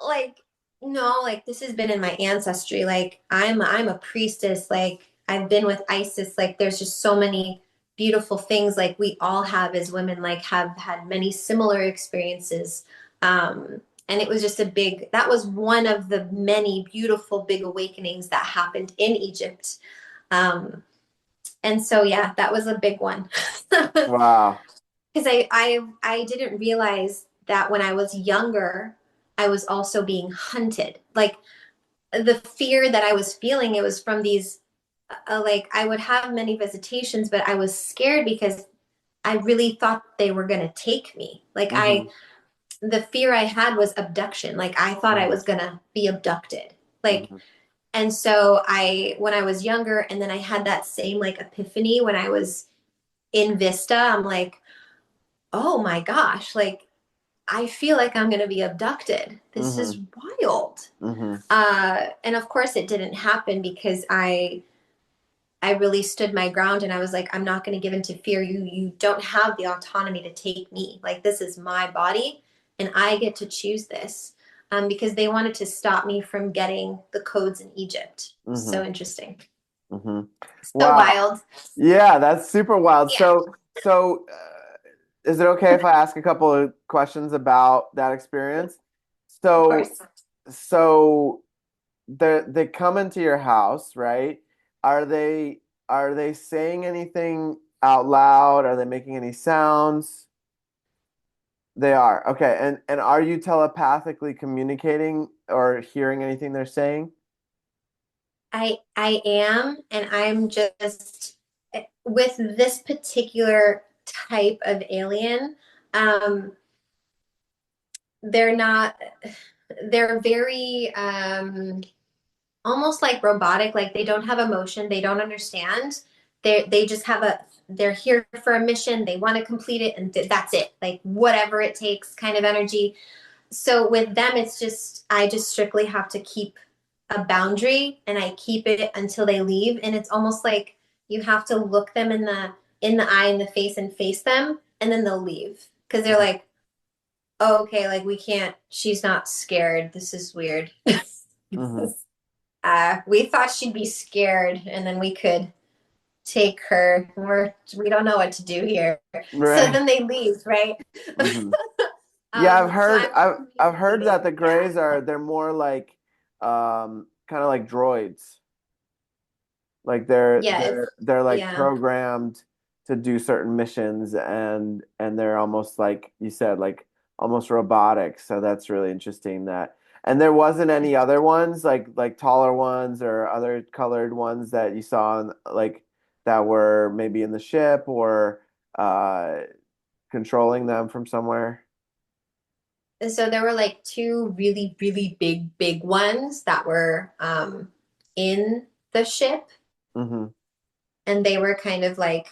Like, no, like this has been in my ancestry. Like, I'm a priestess. Like, I've been with Isis. Like, there's just so many beautiful things like we all have as women, like have had many similar experiences. And it was just that was one of the many beautiful big awakenings that happened in Egypt. um, and so yeah, that was a big one. Wow. Because I didn't realize that when I was younger, I was also being hunted. Like, the fear that I was feeling, it was from these like I would have many visitations, but I was scared because I really thought they were going to take me. Like, Hmm. the fear I had was abduction. Like I thought I Mhm, was gonna be abducted. Like, mhm, and so when I was younger, and then I had that same like epiphany when I was in Vista, I'm like, oh my gosh, like I feel like I'm gonna be abducted. This is mhm, wild. mhm, And of course it didn't happen because I really stood my ground and I was like, I'm not going to give in to fear. You don't have the autonomy to take me. Like this is my body and I get to choose this. Because they wanted to stop me from getting the codes in Egypt. So mhm, interesting. mhm. So Wow. wild. Yeah, that's super wild. Yeah, Is it okay if I ask a couple of questions about that experience? of So, course. so they come into your house, right? Are they saying anything out loud? Are they making any sounds? They are. Okay. And are you telepathically communicating or hearing anything they're saying? I am, and I'm just with this particular type of alien, um, they're not, they're very almost like robotic, like they don't have emotion, they don't understand. They just have they're here for a mission, they want to complete it, and that's it. Like whatever it takes kind of energy. So with them, it's just I just strictly have to keep a boundary and I keep it until they leave. And it's almost like you have to look them in the eye, in the face, and face them, and then they'll leave. Because they're like, oh, okay, like we can't, she's not scared. This is weird. Mm-hmm. We thought she'd be scared, and then we could take her. We don't know what to do here. So Right. then they leave, right? Mm-hmm. Yeah, So I'm I've heard that communicating. the Yeah. Greys are they're more like kind of like droids. Like Yeah, it's they're like yeah. programmed to do certain missions and they're almost like you said like almost robotic. So that's really interesting that and there wasn't any other ones like taller ones or other colored ones that you saw like that were maybe in the ship or controlling them from somewhere. And so there were like two really, really big ones that were in the ship, Hmm. and they were kind of like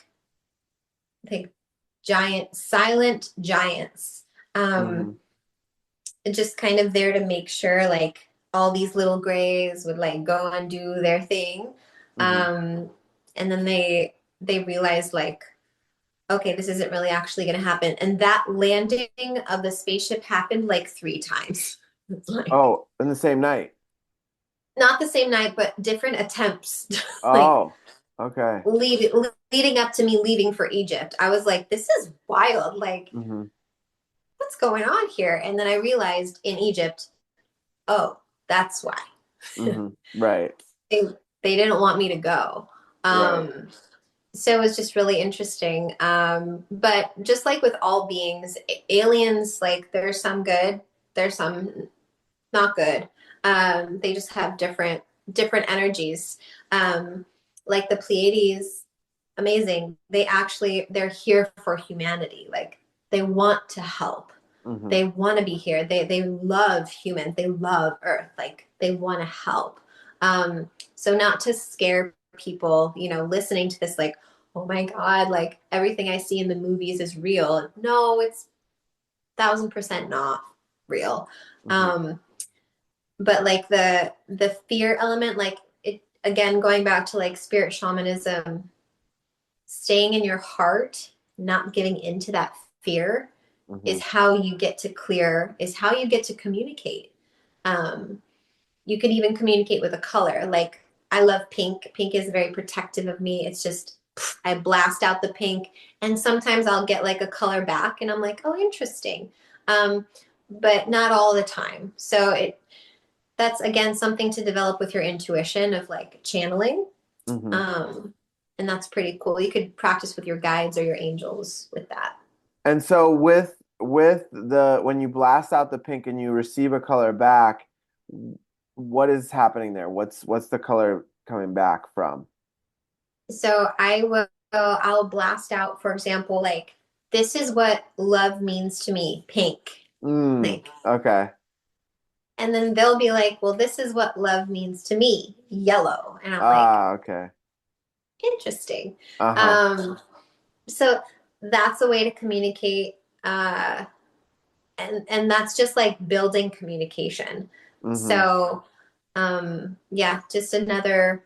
giant, silent giants. Um, Hmm. just kind of there to make sure like all these little grays would like go and do their thing. Hmm. Um, and then they realized like, okay, this isn't really actually going to happen. And that landing of the spaceship happened like three times. It's like Oh, in the same night. not the same night, but different attempts, like Oh, okay. leading up to me leaving for Egypt. I was like, this is wild. Like, Hmm. what's going on here? And then I realized in Egypt, oh, that's why. Hmm. Right. they they didn't want me to go. Right. Um, so it was just really interesting. But just like with all beings, aliens, like there's some good, there's some not good. They just have different energies. Um, like the Pleiades, amazing. They're here for humanity. Like they want to help. Hmm. They want to be here. They love humans. They love Earth. Like they want to help. So not to scare people, listening to this like, oh my God, like everything I see in the movies is real. No, it's 1,000% not real. Hmm. Um, but like the fear element, like it again, going back to like spirit shamanism, staying in your heart, not giving into that fear Hmm. is how you get to clear, is how you get to communicate. Um, you can even communicate with a color. Like I love pink. Pink is very protective of me. It's just I blast out the pink, and sometimes I'll get like a color back, and I'm like, oh, interesting. Um, but not all the time. So that's again something to develop with your intuition of like channeling. Hmm. Um, and that's pretty cool. You could practice with your guides or your angels with that. And so with the when you blast out the pink and you receive a color back, what is happening there? What's the color coming back from? So I'll blast out, for example, like this is what love means to me, pink. Mm, Like, okay. and then they'll be like, well, this is what love means to me, yellow. And I'm like, Ah, okay. interesting. Uh-huh. Um, so that's a way to communicate. And that's just like building communication. Mm-hmm. So yeah, just another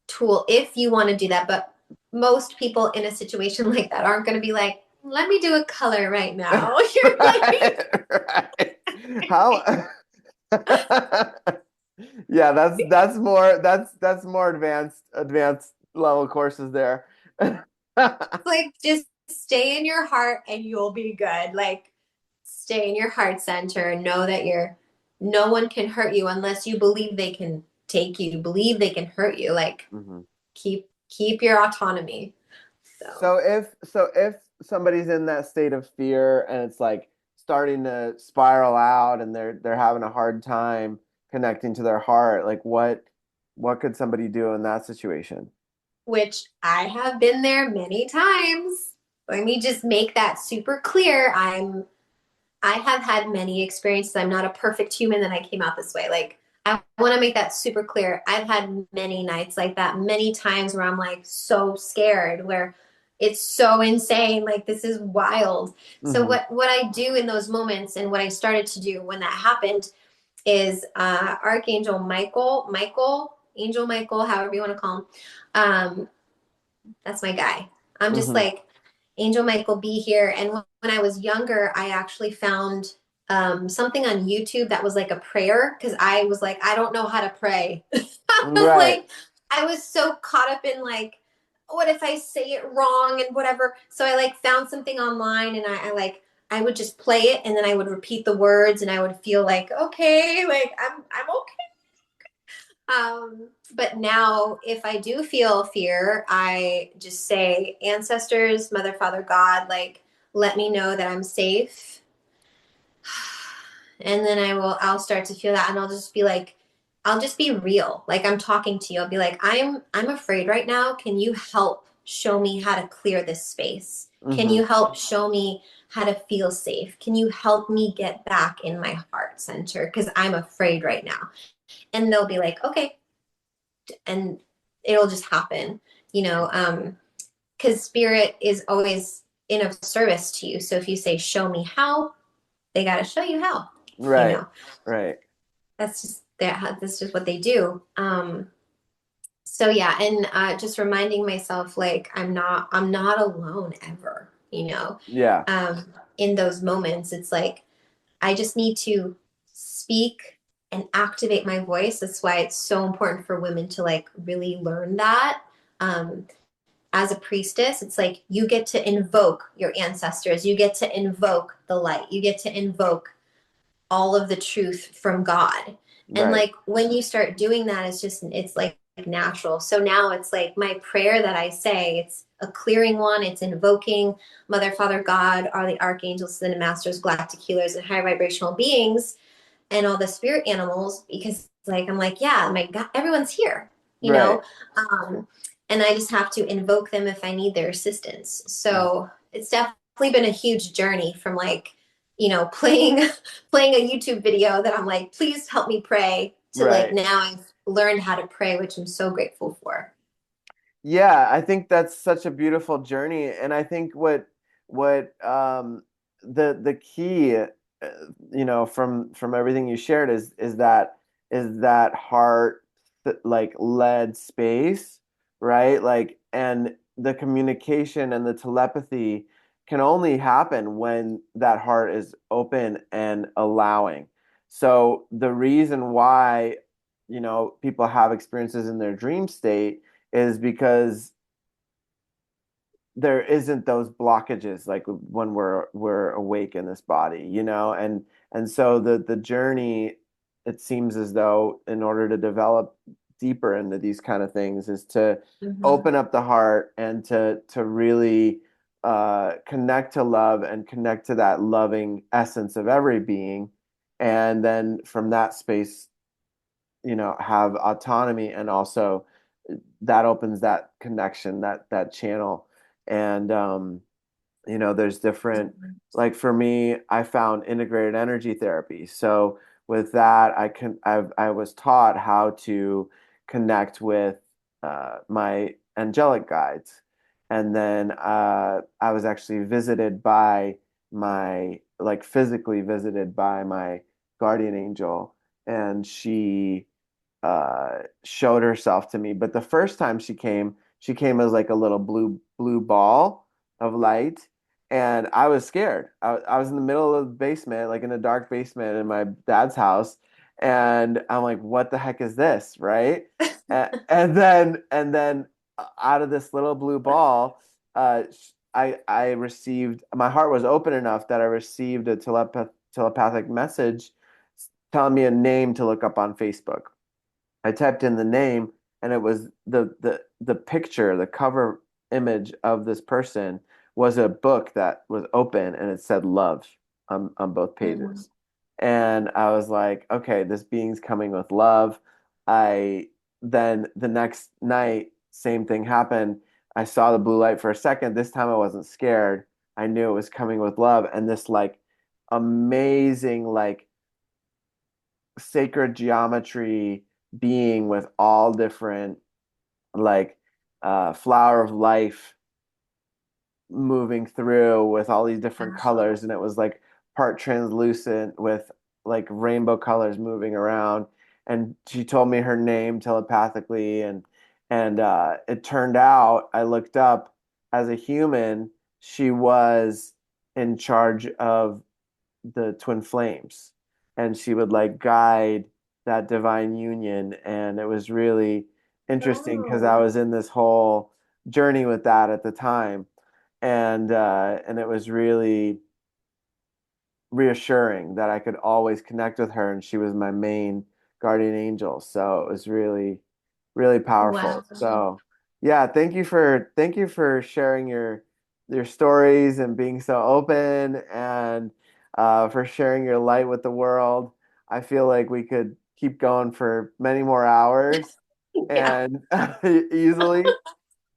tool if you want to do that. But most people in a situation like that aren't going to be like, let me do a color right now. You're Right, like, right. How Yeah, that's more advanced level courses there. like just stay in your heart and you'll be good. Like stay in your heart center. Know that you're no one can hurt you unless you believe they can take you, believe they can hurt you. Like Mhm. keep your autonomy. So So if somebody's in that state of fear and it's like starting to spiral out and they're having a hard time connecting to their heart, like what could somebody do in that situation? which I have been there many times. Let me just make that super clear. I have had many experiences. I'm not a perfect human that I came out this way. Like I want to make that super clear. I've had many nights like that, many times where I'm like so scared, where it's so insane, like this is wild. So Hmm. what I do in those moments and what I started to do when that happened is Archangel Angel Michael, however you want to call him. That's my guy. I'm just Hmm. like, Angel Michael, be here. And when I was younger, I actually found something on YouTube that was like a prayer because I was like, I don't know how to pray. I'm Right. like, I was so caught up in like, what if I say it wrong and whatever. So I like found something online and I like, I would just play it and then I would repeat the words and I would feel like, okay, like I'm okay. But now, if I do feel fear, I just say, ancestors, Mother, Father, God, like, let me know that I'm safe. And then I'll start to feel that and I'll just be like, I'll just be real. Like I'm talking to you. I'll be like, I'm afraid right now. Can you help show me how to clear this space? Can Hmm. you help show me how to feel safe? Can you help me get back in my heart center? Because I'm afraid right now. And they'll be like, okay, and it'll just happen, you know, because spirit is always in a service to you. So if you say, show me how, they got to show you how, you Right. know, Right. that's just what they do. So yeah, and just reminding myself, like, I'm not alone ever, you know, Yeah. in those moments, it's like, I just need to speak and activate my voice. That's why it's so important for women to like really learn that. Um, as a priestess, it's like you get to invoke your ancestors, you get to invoke the light, you get to invoke all of the truth from God. And Right. like when you start doing that, it's like natural. So now it's like my prayer that I say, it's a clearing one, it's invoking Mother, Father, God, are the archangels, the masters, galactic healers, and higher vibrational beings and all the spirit animals because like I'm like, yeah, my God, everyone's here, you Right. know? Um, and I just have to invoke them if I need their assistance. So it's definitely been a huge journey from like, you know, playing playing a YouTube video that I'm like, please help me pray to like Right. now I've learned how to pray, which I'm so grateful for. Yeah, I think that's such a beautiful journey, and I think what the key, from everything you shared is that heart like led space, right? Like, and the communication and the telepathy can only happen when that heart is open and allowing. So the reason why, people have experiences in their dream state is because there isn't those blockages like when we're awake in this body, and so the journey, it seems as though in order to develop deeper into these kind of things is to Mm-hmm. open up the heart and to really connect to love and connect to that loving essence of every being, and then from that space, have autonomy, and also that opens that connection, that channel. And There's different, Mhm. like for me, I found integrated energy therapy. So with that, I was taught how to connect with my angelic guides. And then I was actually visited by like physically visited by my guardian angel, and showed herself to me. But the first time she came as like a little blue ball of light, and I was scared. I was in the middle of the basement, like in a dark basement in my dad's house, and I'm like, "What the heck is this?" Right? And then out of this little blue ball, I received, my heart was open enough that I received a telepathic message telling me a name to look up on Facebook. I typed in the name, and it was the picture, the cover image of this person was a book that was open, and it said love on both Mhm. pages. And I was like, okay, this being's coming with love. I Then the next night, same thing happened. I saw the blue light for a second. This time I wasn't scared. I knew it was coming with love, and this like amazing like sacred geometry being with all different like flower of life moving through with all these different colors, and it was like part translucent with like rainbow colors moving around. And she told me her name telepathically, and it turned out, I looked up, as a human she was in charge of the twin flames, and she would like guide that divine union. And it was really interesting because I Wow. was in this whole journey with that at the time, and it was really reassuring that I could always connect with her, and she was my main guardian angel. So it was really, really Wow. powerful. So yeah, thank you for sharing your stories and being so open, and for sharing your light with the world. I feel like we could keep going for many more hours Yeah. and easily.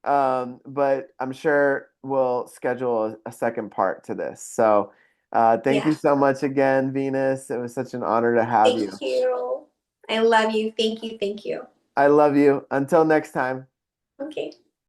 But I'm sure we'll schedule a second part to this. So, thank you Yeah. so much again, Venus. It was such an honor to have Thank you. you. I love you. Thank you. Thank you. I love you. Until next time. Okay.